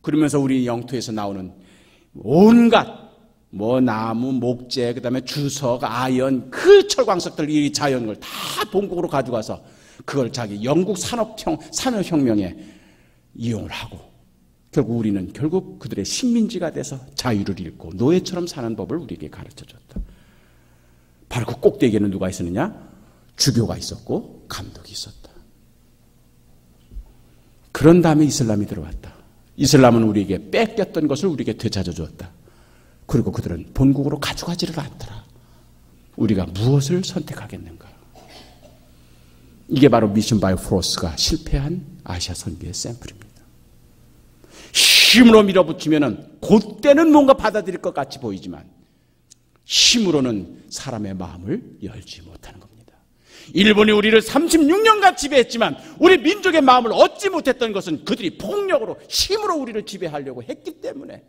그러면서 우리 영토에서 나오는 온갖 나무, 목재, 그 다음에 주석, 아연, 그 철광석들, 이 자연을 다 본국으로 가져가서 그걸 자기 영국 산업혁명에 이용을 하고, 결국 그들의 식민지가 돼서 자유를 잃고 노예처럼 사는 법을 우리에게 가르쳐줬다. 바로 그 꼭대기에는 누가 있었느냐? 주교가 있었고 감독이 있었다. 그런 다음에 이슬람이 들어왔다. 이슬람은 우리에게 뺏겼던 것을 우리에게 되찾아 주었다. 그리고 그들은 본국으로 가져가지를 않더라. 우리가 무엇을 선택하겠는가? 이게 바로 미션 바이 포스가 실패한 아시아 선교의 샘플입니다. 힘으로 밀어붙이면은 그때는 뭔가 받아들일 것 같이 보이지만 힘으로는 사람의 마음을 열지 못하는 겁니다. 일본이 우리를 36년간 지배했지만 우리 민족의 마음을 얻지 못했던 것은 그들이 폭력으로 힘으로 우리를 지배하려고 했기 때문에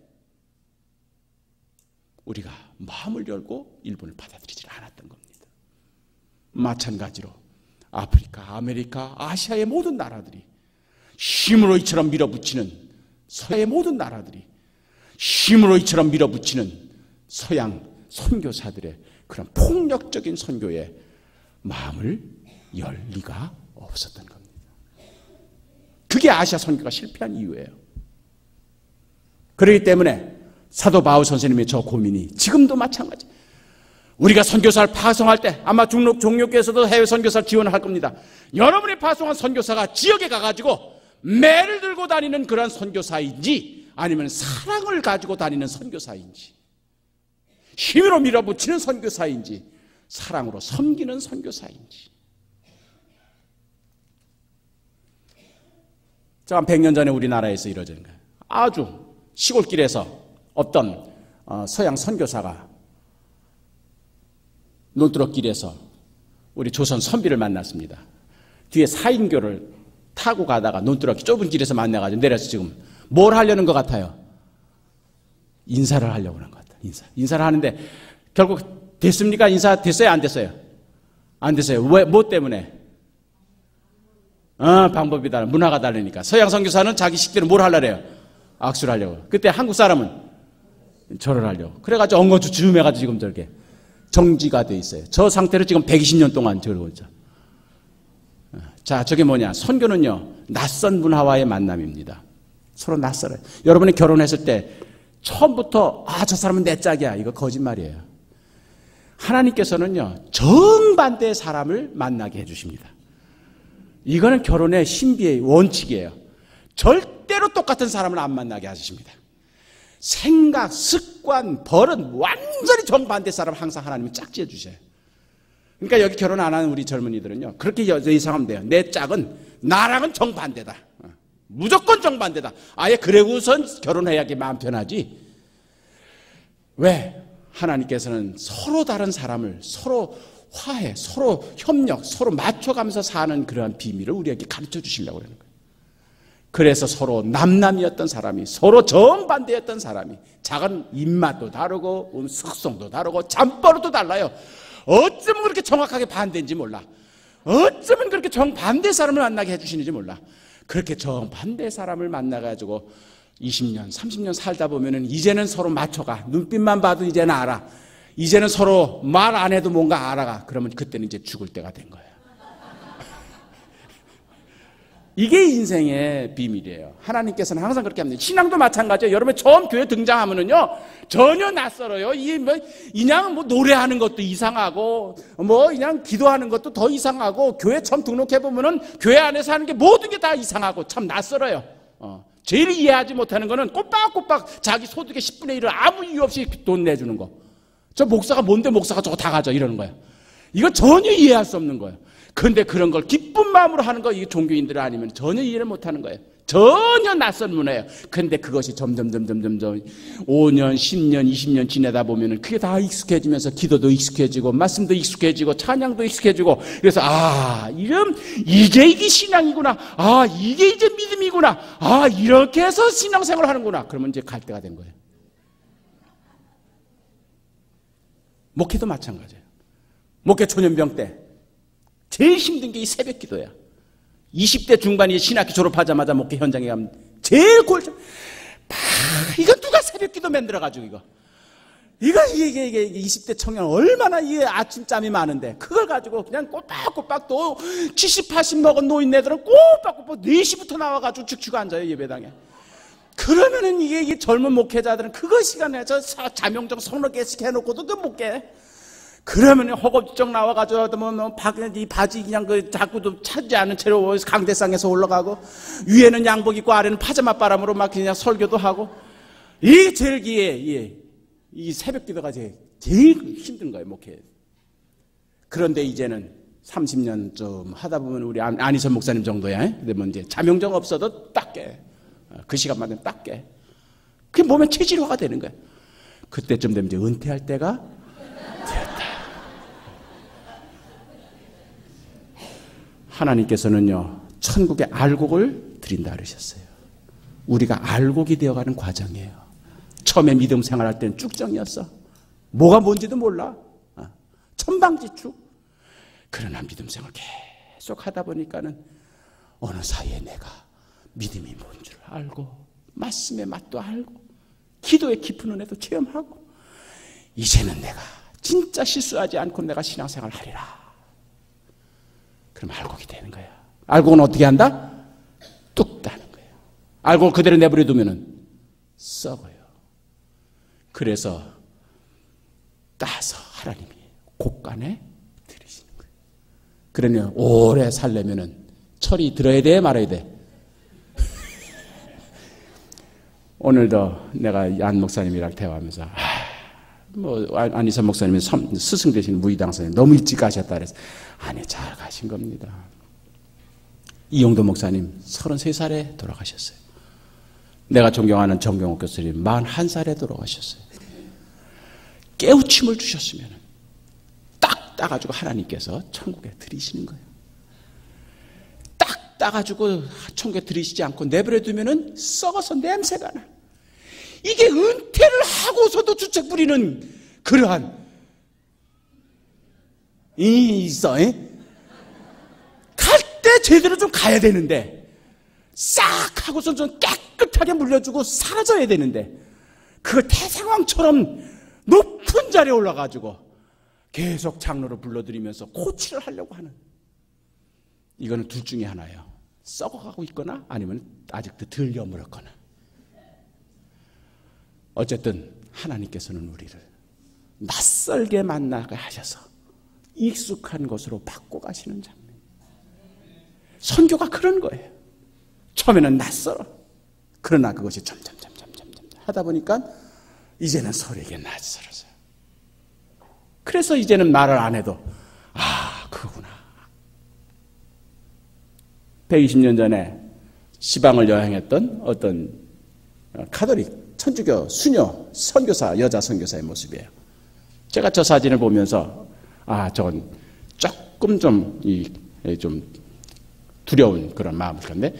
우리가 마음을 열고 일본을 받아들이지 않았던 겁니다. 마찬가지로 아프리카, 아메리카, 아시아의 모든 나라들이 힘으로 이처럼 밀어붙이는 서양의 모든 나라들이 힘으로 이처럼 밀어붙이는 서양 선교사들의 그런 폭력적인 선교에 마음을 열 리가 없었던 겁니다. 그게 아시아 선교가 실패한 이유예요. 그렇기 때문에 사도 바울 선생님의 저 고민이 지금도 마찬가지. 우리가 선교사를 파송할 때 아마 종로교에서도 해외 선교사를 지원을 할 겁니다. 여러분이 파송한 선교사가 지역에 가가지고 매를 들고 다니는 그런 선교사인지 아니면 사랑을 가지고 다니는 선교사인지, 힘으로 밀어붙이는 선교사인지 사랑으로 섬기는 선교사인지. 저 한 100년 전에 우리나라에서 이루어진 거예요. 아주 시골길에서 어떤 서양 선교사가 논두렁길에서 우리 조선 선비를 만났습니다. 뒤에 4인교를 타고 가다가 논두렁길 좁은 길에서 만나가지고 내려서 지금 뭘 하려는 것 같아요? 인사를 하려고 하는 것 같아요. 인사를 하는데 결국 됐습니까? 인사 됐어요? 안 됐어요? 안 됐어요. 왜? 뭐 때문에? 방법이 다르, 문화가 다르니까. 서양 선교사는 자기 식대로 뭘 하려고 해요? 악수를 하려고. 그때 한국 사람은 절을 하려고. 그래가지고 엉거주춤해가지고 지금 저렇게 정지가 돼 있어요. 저 상태로 지금 120년 동안 저러고 있죠. 자, 저게 뭐냐? 선교는요, 낯선 문화와의 만남입니다. 서로 낯설어요. 여러분이 결혼했을 때 처음부터 저 사람은 내 짝이야. 이거 거짓말이에요. 하나님께서는요, 정반대의 사람을 만나게 해주십니다. 이거는 결혼의 신비의 원칙이에요. 절대로 똑같은 사람을 안 만나게 하십니다. 생각, 습관, 버릇 완전히 정반대 사람을 항상 하나님은 짝지어 주셔요. 그러니까 여기 결혼 안 하는 우리 젊은이들은요, 그렇게 예상하면 돼요. 내 짝은 나랑은 정반대다. 무조건 정반대다. 아예 그래고선 결혼해야지 마음 편하지. 왜? 하나님께서는 서로 다른 사람을 서로 화해, 서로 협력, 서로 맞춰가면서 사는 그러한 비밀을 우리에게 가르쳐 주시려고 그러는 거예요. 그래서 서로 남남이었던 사람이, 서로 정반대였던 사람이, 작은 입맛도 다르고 숙성도 다르고 잠버릇도 달라요. 어쩌면 그렇게 정확하게 반대인지 몰라. 어쩌면 그렇게 정반대 사람을 만나게 해주시는지 몰라. 그렇게 정반대 사람을 만나가지고 20년, 30년 살다 보면은 이제는 서로 맞춰가. 눈빛만 봐도 이제는 알아. 이제는 서로 말 안 해도 뭔가 알아가. 그러면 그때는 이제 죽을 때가 된 거예요. 이게 인생의 비밀이에요. 하나님께서는 항상 그렇게 합니다. 신앙도 마찬가지예요. 여러분 처음 교회 등장하면은요, 전혀 낯설어요. 그냥 노래하는 것도 이상하고, 그냥 기도하는 것도 더 이상하고, 교회 처음 등록해보면은 교회 안에서 하는 게 모든 게 다 이상하고 참 낯설어요. 제일 이해하지 못하는 거는 꼬박꼬박 자기 소득의 10분의 1을 아무 이유 없이 돈 내주는 거. 저 목사가 뭔데 목사가 저거 다 가져 이러는 거예요. 이거 전혀 이해할 수 없는 거예요. 그런데 그런 걸 기쁜 마음으로 하는 거 이 종교인들 아니면 전혀 이해를 못하는 거예요. 전혀 낯선 문화예요. 그런데 그것이 점점 5년, 10년, 20년 지내다 보면은 그게 다 익숙해지면서 기도도 익숙해지고 말씀도 익숙해지고 찬양도 익숙해지고 그래서 이게 신앙이구나. 이게 이제 믿음이구나. 이렇게 해서 신앙생활을 하는구나. 그러면 이제 갈 때가 된 거예요. 목회도 마찬가지예요. 목회 초년병 때 제일 힘든 게 이 새벽 기도야. 20대 중반이 신학기 졸업하자마자 목회 현장에 가면 제일 이거 누가 새벽 기도 만들어가지고 이게 20대 청년 얼마나 이 아침잠이 많은데 그걸 가지고 그냥 꼬박꼬박 또 70, 80 먹은 노인네들은 꼬박꼬박 4시부터 나와가지고 축축 앉아요 예배당에. 그러면은 이게 젊은 목회자들은 그거 시간에 저 자명정 서너 개씩 해놓고도 못 깨. 그러면 허겁지겁 나와가지고 이 바지 그냥 자꾸도 찾지 않은 채로 강대상에서 올라가고 위에는 양복 입고 아래는 파자마 바람으로 막 그냥 설교도 하고 이게 제일 이 새벽 기도가 제일 힘든 거예요 목회. 그런데 이제는 30년쯤 하다 보면 우리 안희선 목사님 정도야. 근데 뭐 이제 자명정 없어도 딱 깨. 그 시간만 되면 딱 깨. 그게 몸에 체질화가 되는 거예요. 그때쯤 되면 이제 은퇴할 때가 되었다. 하나님께서는요, 천국의 알곡을 드린다 그러셨어요. 우리가 알곡이 되어가는 과정이에요. 처음에 믿음 생활할 때는 쭉정이었어. 뭐가 뭔지도 몰라. 천방지축. 그러나 믿음 생활 계속 하다 보니까는 어느 사이에 내가 믿음이 뭔 줄 알고 말씀의 맛도 알고 기도의 깊은 은혜도 체험하고 이제는 내가 진짜 실수하지 않고 내가 신앙생활을 하리라. 그럼 알곡이 되는 거야. 알곡은 어떻게 한다? 뚝 따는 거예요. 알곡을 그대로 내버려 두면은 썩어요. 그래서 따서 하나님이 곡간에 들이시는 거예요. 그러면 오래 살려면은 철이 들어야 돼, 말아야 돼? 오늘도 내가 안 목사님이랑 대화하면서 안희선 목사님이 스승 되신 무의당사님 너무 일찍 가셨다 그래서 아니 잘 가신 겁니다. 이용도 목사님 33살에 돌아가셨어요. 내가 존경하는 정경옥 교수님 41살에 돌아가셨어요. 깨우침을 주셨으면 딱 따가지고 하나님께서 천국에 들이시는 거예요. 딱 따가지고 천국에 들이시지 않고 내버려두면 썩어서 냄새가 나. 이게 은퇴를 하고서도 주책 부리는 그러한 있어. 갈 때 제대로 좀 가야 되는데 싹 하고서 좀 깨끗하게 물려주고 사라져야 되는데 그걸 태상왕처럼 높은 자리에 올라가지고 계속 장로를 불러들이면서 코치를 하려고 하는 이거는 둘 중에 하나예요. 썩어가고 있거나 아니면 아직도 덜 여물었거나. 어쨌든 하나님께서는 우리를 낯설게 만나게 하셔서 익숙한 것으로 바꿔가시는 장면. 선교가 그런 거예요. 처음에는 낯설어. 그러나 그것이 점점 하다 보니까 이제는 서로에게 낯설어져요. 그래서 이제는 말을 안 해도 그거구나. 120년 전에 시방을 여행했던 어떤 카톨릭 천주교 수녀 선교사 여자 선교사의 모습이에요. 제가 저 사진을 보면서 저건 조금 좀 두려운 그런 마음을 갖는데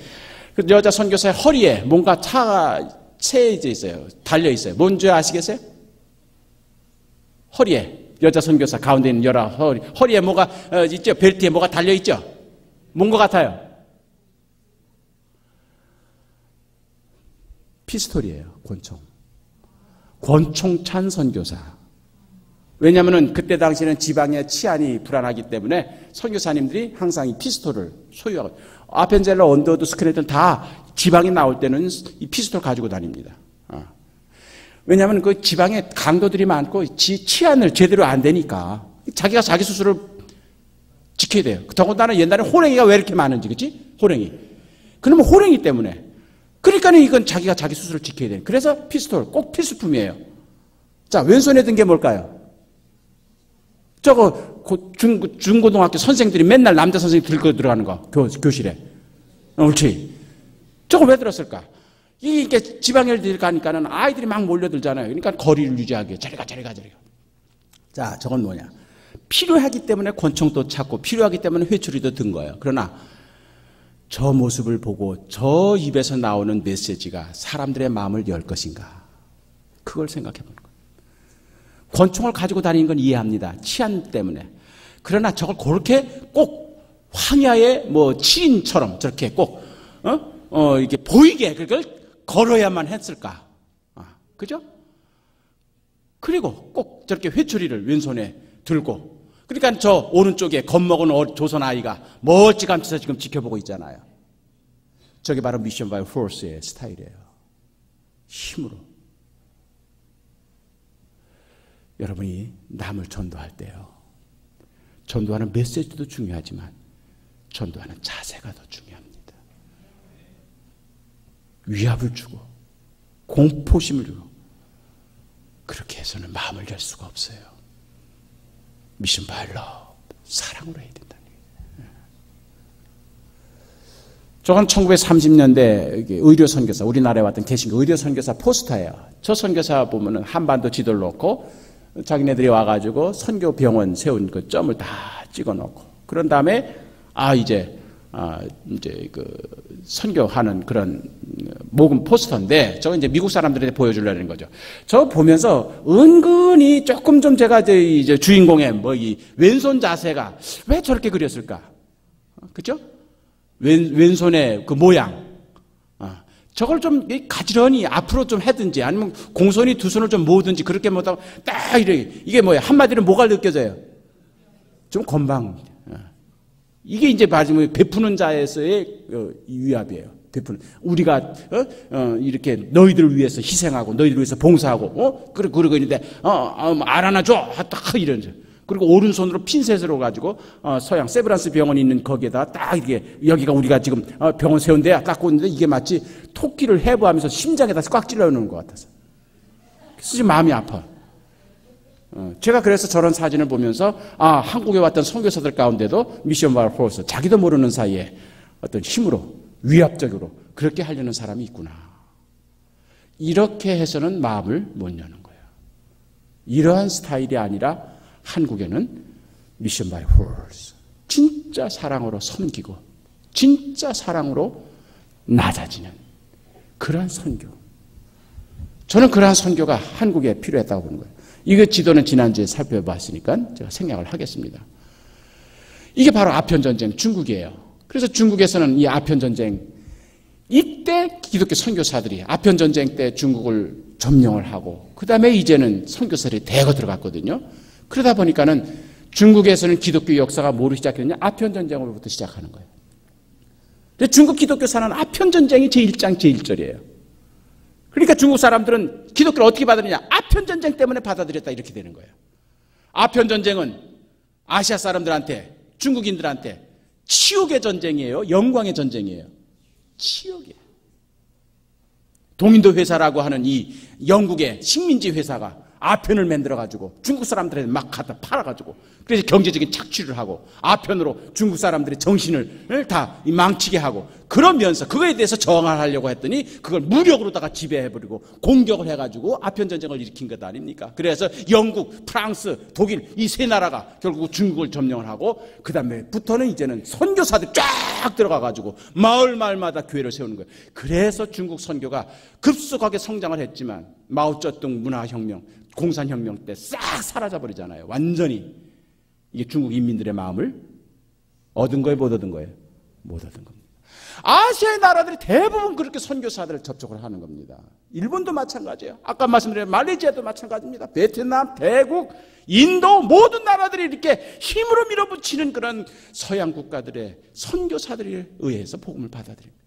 그 여자 선교사의 허리에 뭔가 채져 있어요. 달려 있어요. 뭔지 아시겠어요? 허리에 여자 선교사 가운데 있는 허리에 뭐가 있죠? 벨트에 뭐가 달려 있죠? 뭔 것 같아요? 피스톨이에요. 권총찬 선교사. 왜냐하면 그때 당시에는 지방의 치안이 불안하기 때문에 선교사님들이 항상 이 피스톨을 소유하고 아펜젤러, 언더우드, 스크래튼 다 지방에 나올 때는 이 피스톨 가지고 다닙니다. 왜냐하면 그 지방에 강도들이 많고 치안을 제대로 안 되니까 자기가 자기 스스로를 지켜야 돼요. 더군다나 옛날에 호랭이가 왜 이렇게 많은지, 그치? 호랭이. 그러면 호랭이 때문에. 그러니까 이건 자기가 자기 스스로를 지켜야 돼요. 그래서 피스톨 꼭 필수품이에요. 자, 왼손에 든 게 뭘까요? 저거 중고등학교 선생들이 맨날 남자 선생님 들고 들어가는 거 교실에. 옳지. 저거 왜 들었을까? 이게 지방혈들이 가니까는 아이들이 막 몰려들잖아요. 그러니까 거리를 유지하게 저리가. 자, 저건 뭐냐? 필요하기 때문에 권총도 찾고 필요하기 때문에 회초리도 든 거예요. 그러나 저 모습을 보고 저 입에서 나오는 메시지가 사람들의 마음을 열 것인가? 그걸 생각해 보는 거예요. 권총을 가지고 다니는 건 이해합니다. 치안 때문에. 그러나 저걸 그렇게 꼭 황야의 뭐 치인처럼 저렇게 꼭 이게 보이게 그걸 걸어야만 했을까? 그죠? 그리고 꼭 저렇게 회초리를 왼손에 들고, 그러니까 저 오른쪽에 겁먹은 조선 아이가 멀찌감치서 지금 지켜보고 있잖아요. 저게 바로 미션 바이 포스의 스타일이에요. 힘으로. 여러분이 남을 전도할 때요, 전도하는 메시지도 중요하지만 전도하는 자세가 더 중요합니다. 위압을 주고 공포심을 주고 그렇게 해서는 마음을 열 수가 없어요. 미션 바이 러브, 사랑으로 해야 된다는 거예요. 저건 1930년대 의료 선교사, 우리나라에 왔던 개신교 의료 선교사 포스터예요. 저 선교사 보면은 한반도 지도를 놓고 자기네들이 와가지고 선교 병원 세운 그 점을 다 찍어놓고, 그런 다음에 이제 그 선교하는 그런 모금 포스터인데, 저거 이제 미국 사람들한테 보여주려는 거죠. 저 보면서 은근히 조금 좀 제가 이제 주인공의 뭐 이 왼손 자세가 왜 저렇게 그렸을까? 그죠? 왼손의 그 모양. 저걸 좀 가지런히 앞으로 좀 해든지, 아니면 공손히 두 손을 좀 모으든지, 그렇게 못하고 딱 이게 뭐야? 한마디로 뭐가 느껴져요? 좀 건방. 이게 이제 마지막에 베푸는 자에서의 위압이에요. 베푸는. 우리가 이렇게 너희들을 위해서 희생하고 너희들을 위해서 봉사하고 그러고 있는데 알 하나 줘. 딱 이런. 그리고 오른손으로 핀셋으로 가지고 서양 세브란스 병원이 있는 거기에다 딱 이게, 여기가 우리가 지금 병원 세운 데야 딱 꽂는데, 이게 마치 토끼를 해부하면서 심장에다 꽉 찔러 넣는 것 같아서 그래서 마음이 아파. 제가 그래서 저런 사진을 보면서 한국에 왔던 선교사들 가운데도 미션 바이 포스, 자기도 모르는 사이에 어떤 힘으로 위압적으로 그렇게 하려는 사람이 있구나. 이렇게 해서는 마음을 못 여는 거예요. 이러한 스타일이 아니라 한국에는 미션 바이 포스, 진짜 사랑으로 섬기고 진짜 사랑으로 낮아지는 그러한 선교. 저는 그러한 선교가 한국에 필요했다고 보는 거예요. 이거 지도는 지난주에 살펴봤으니까 제가 생략을 하겠습니다. 이게 바로 아편전쟁 중국이에요. 그래서 중국에서는 이 아편전쟁, 이때 기독교 선교사들이 아편전쟁 때 중국을 점령을 하고, 그 다음에 이제는 선교사들이 대거 들어갔거든요. 그러다 보니까는 중국에서는 기독교 역사가 뭐로 시작했느냐? 아편전쟁으로부터 시작하는 거예요. 근데 중국 기독교사는 아편전쟁이 제1장 제1절이에요. 그러니까 중국 사람들은 기독교를 어떻게 받았느냐? 아편전쟁 때문에 받아들였다, 이렇게 되는 거예요. 아편전쟁은 아시아 사람들한테, 중국인들한테 치욕의 전쟁이에요? 영광의 전쟁이에요? 치욕이에요. 동인도 회사라고 하는 이 영국의 식민지 회사가 아편을 만들어가지고 중국 사람들한테 막 갖다 팔아가지고, 그래서 경제적인 착취를 하고 아편으로 중국 사람들의 정신을 다 망치게 하고, 그러면서 그거에 대해서 저항하려고 했더니 그걸 무력으로다가 지배해버리고 공격을 해가지고 아편전쟁을 일으킨 것 아닙니까? 그래서 영국, 프랑스, 독일 이 세 나라가 결국 중국을 점령을 하고, 그 다음에부터는 이제는 선교사들 쫙 들어가가지고 마을마다 교회를 세우는 거예요. 그래서 중국 선교가 급속하게 성장을 했지만 마오쩌둥 문화혁명, 공산혁명 때 싹 사라져버리잖아요. 완전히. 이게 중국 인민들의 마음을 얻은 거예요, 못 얻은 거예요? 못 얻은 겁니다. 아시아의 나라들이 대부분 그렇게 선교사들을 접촉을 하는 겁니다. 일본도 마찬가지예요. 아까 말씀드린 말레이시아도 마찬가지입니다. 베트남, 태국, 인도 모든 나라들이 이렇게 힘으로 밀어붙이는 그런 서양 국가들의 선교사들에 의해서 복음을 받아들입니다.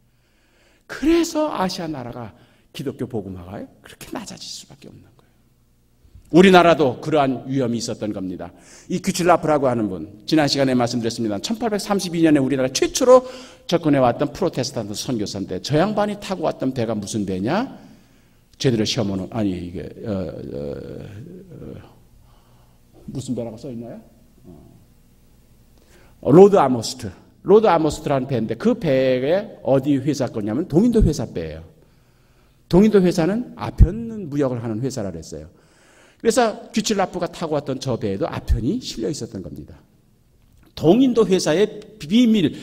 그래서 아시아 나라가 기독교 복음화가 그렇게 낮아질 수밖에 없는 거예요. 우리나라도 그러한 위험이 있었던 겁니다. 이 규칠라프라고 하는 분, 지난 시간에 말씀드렸습니다. 1832년에 우리나라 최초로 접근해왔던 프로테스탄트 선교사인데, 저 양반이 타고 왔던 배가 무슨 배냐? 제대로 시험은, 아니 이게 무슨 배라고 써있나요? 로드 아머스트라는 배인데 그 배에 어디 회사 거냐면 동인도 회사 배예요. 동인도 회사는 아편 무역을 하는 회사라 그랬어요. 그래서 귀칠라프가 타고 왔던 저 배에도 아편이 실려 있었던 겁니다. 동인도 회사의 비밀,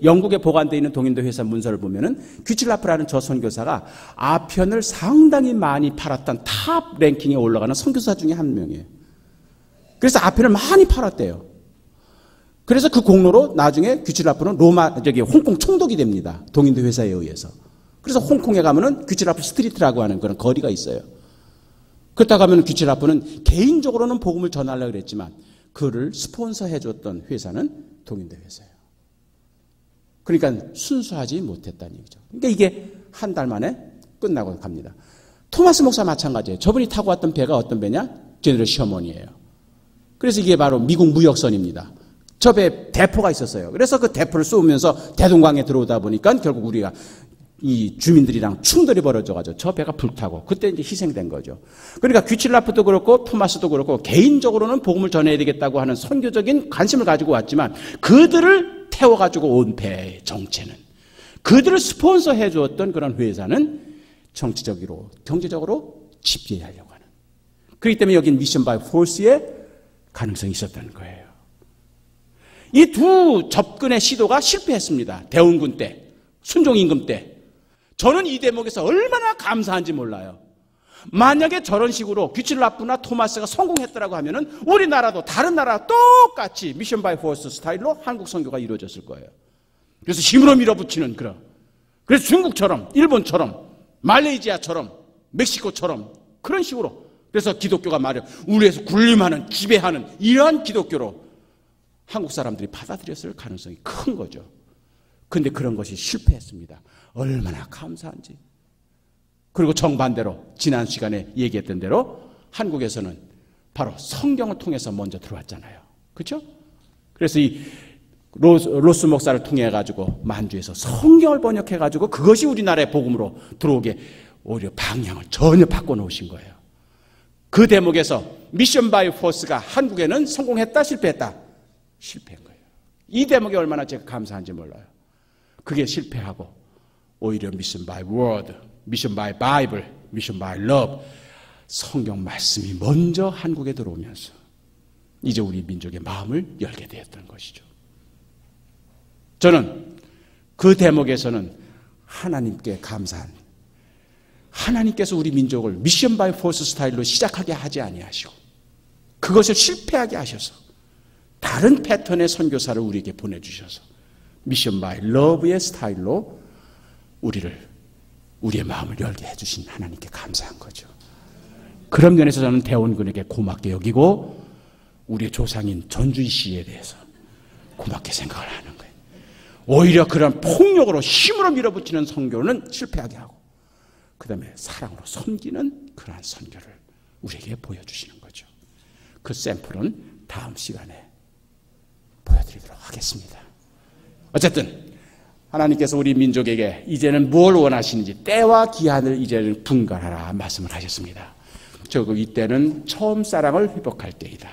영국에 보관되어 있는 동인도 회사 문서를 보면은 귀칠라프라는 저 선교사가 아편을 상당히 많이 팔았던 탑 랭킹에 올라가는 선교사 중에 한 명이에요. 그래서 아편을 많이 팔았대요. 그래서 그 공로로 나중에 귀칠라프는 홍콩 총독이 됩니다. 동인도 회사에 의해서. 그래서 홍콩에 가면은 귀칠라프 스트리트라고 하는 그런 거리가 있어요. 그렇다고 하면 귀칠라프는 개인적으로는 복음을 전하려고 그랬지만 그를 스폰서해 줬던 회사는 동인도 회사예요. 그러니까 순수하지 못했다는 얘기죠. 그러니까 이게 한 달 만에 끝나고 갑니다. 토마스 목사 마찬가지예요. 저분이 타고 왔던 배가 어떤 배냐? 제너럴 셔먼이에요. 그래서 이게 바로 미국 무역선입니다. 저 배에 대포가 있었어요. 그래서 그 대포를 쏘면서 대동강에 들어오다 보니까 결국 우리가 이 주민들이랑 충돌이 벌어져가지고 저 배가 불타고 그때 이제 희생된 거죠. 그러니까 귀칠라프도 그렇고 토마스도 그렇고 개인적으로는 복음을 전해야 되겠다고 하는 선교적인 관심을 가지고 왔지만 그들을 태워가지고 온 배의 정체는 그들을 스폰서해 주었던 그런 회사는 정치적으로 경제적으로 집계하려고 하는. 그렇기 때문에 여긴 미션 바이 포스의 가능성이 있었던 거예요. 이 두 접근의 시도가 실패했습니다. 대원군 때, 순종임금 때. 저는 이 대목에서 얼마나 감사한지 몰라요. 만약에 저런 식으로 귀칠라프나 토마스가 성공했더라고 하면은 우리나라도 다른 나라와 똑같이 미션 바이 포스 스타일로 한국 선교가 이루어졌을 거예요. 그래서 힘으로 밀어붙이는 그런. 그래서 중국처럼, 일본처럼, 말레이시아처럼, 멕시코처럼 그런 식으로. 그래서 기독교가 말이야 우리에서 군림하는, 지배하는 이러한 기독교로 한국 사람들이 받아들였을 가능성이 큰 거죠. 근데 그런 것이 실패했습니다. 얼마나 감사한지. 그리고 정반대로 지난 시간에 얘기했던 대로 한국에서는 바로 성경을 통해서 먼저 들어왔잖아요. 그렇죠? 그래서 이 로스 목사를 통해 가지고 만주에서 성경을 번역해 가지고 그것이 우리나라의 복음으로 들어오게 오히려 방향을 전혀 바꿔놓으신 거예요. 그 대목에서 미션 바이 포스가 한국에는 성공했다 실패했다? 실패한 거예요. 이 대목이 얼마나 제가 감사한지 몰라요. 그게 실패하고 오히려 미션 바이 워드, 미션 바이 바이블, 미션 바이 러브 성경 말씀이 먼저 한국에 들어오면서 이제 우리 민족의 마음을 열게 되었던 것이죠. 저는 그 대목에서는 하나님께 감사한, 하나님께서 우리 민족을 미션 바이 포스 스타일로 시작하게 하지 아니하시고 그것을 실패하게 하셔서 다른 패턴의 선교사를 우리에게 보내주셔서 미션 바이 러브의 스타일로 우리의 마음을 열게 해주신 하나님께 감사한 거죠. 그런 면에서 저는 대원군에게 고맙게 여기고 우리의 조상인 전주희 씨에 대해서 고맙게 생각을 하는 거예요. 오히려 그런 폭력으로 힘으로 밀어붙이는 선교는 실패하게 하고 그 다음에 사랑으로 섬기는 그러한 선교를 우리에게 보여주시는 거죠. 그 샘플은 다음 시간에 보여드리도록 하겠습니다. 어쨌든 하나님께서 우리 민족에게 이제는 뭘 원하시는지 때와 기한을 이제는 분간하라 말씀을 하셨습니다. 저 이때는 처음 사랑을 회복할 때이다.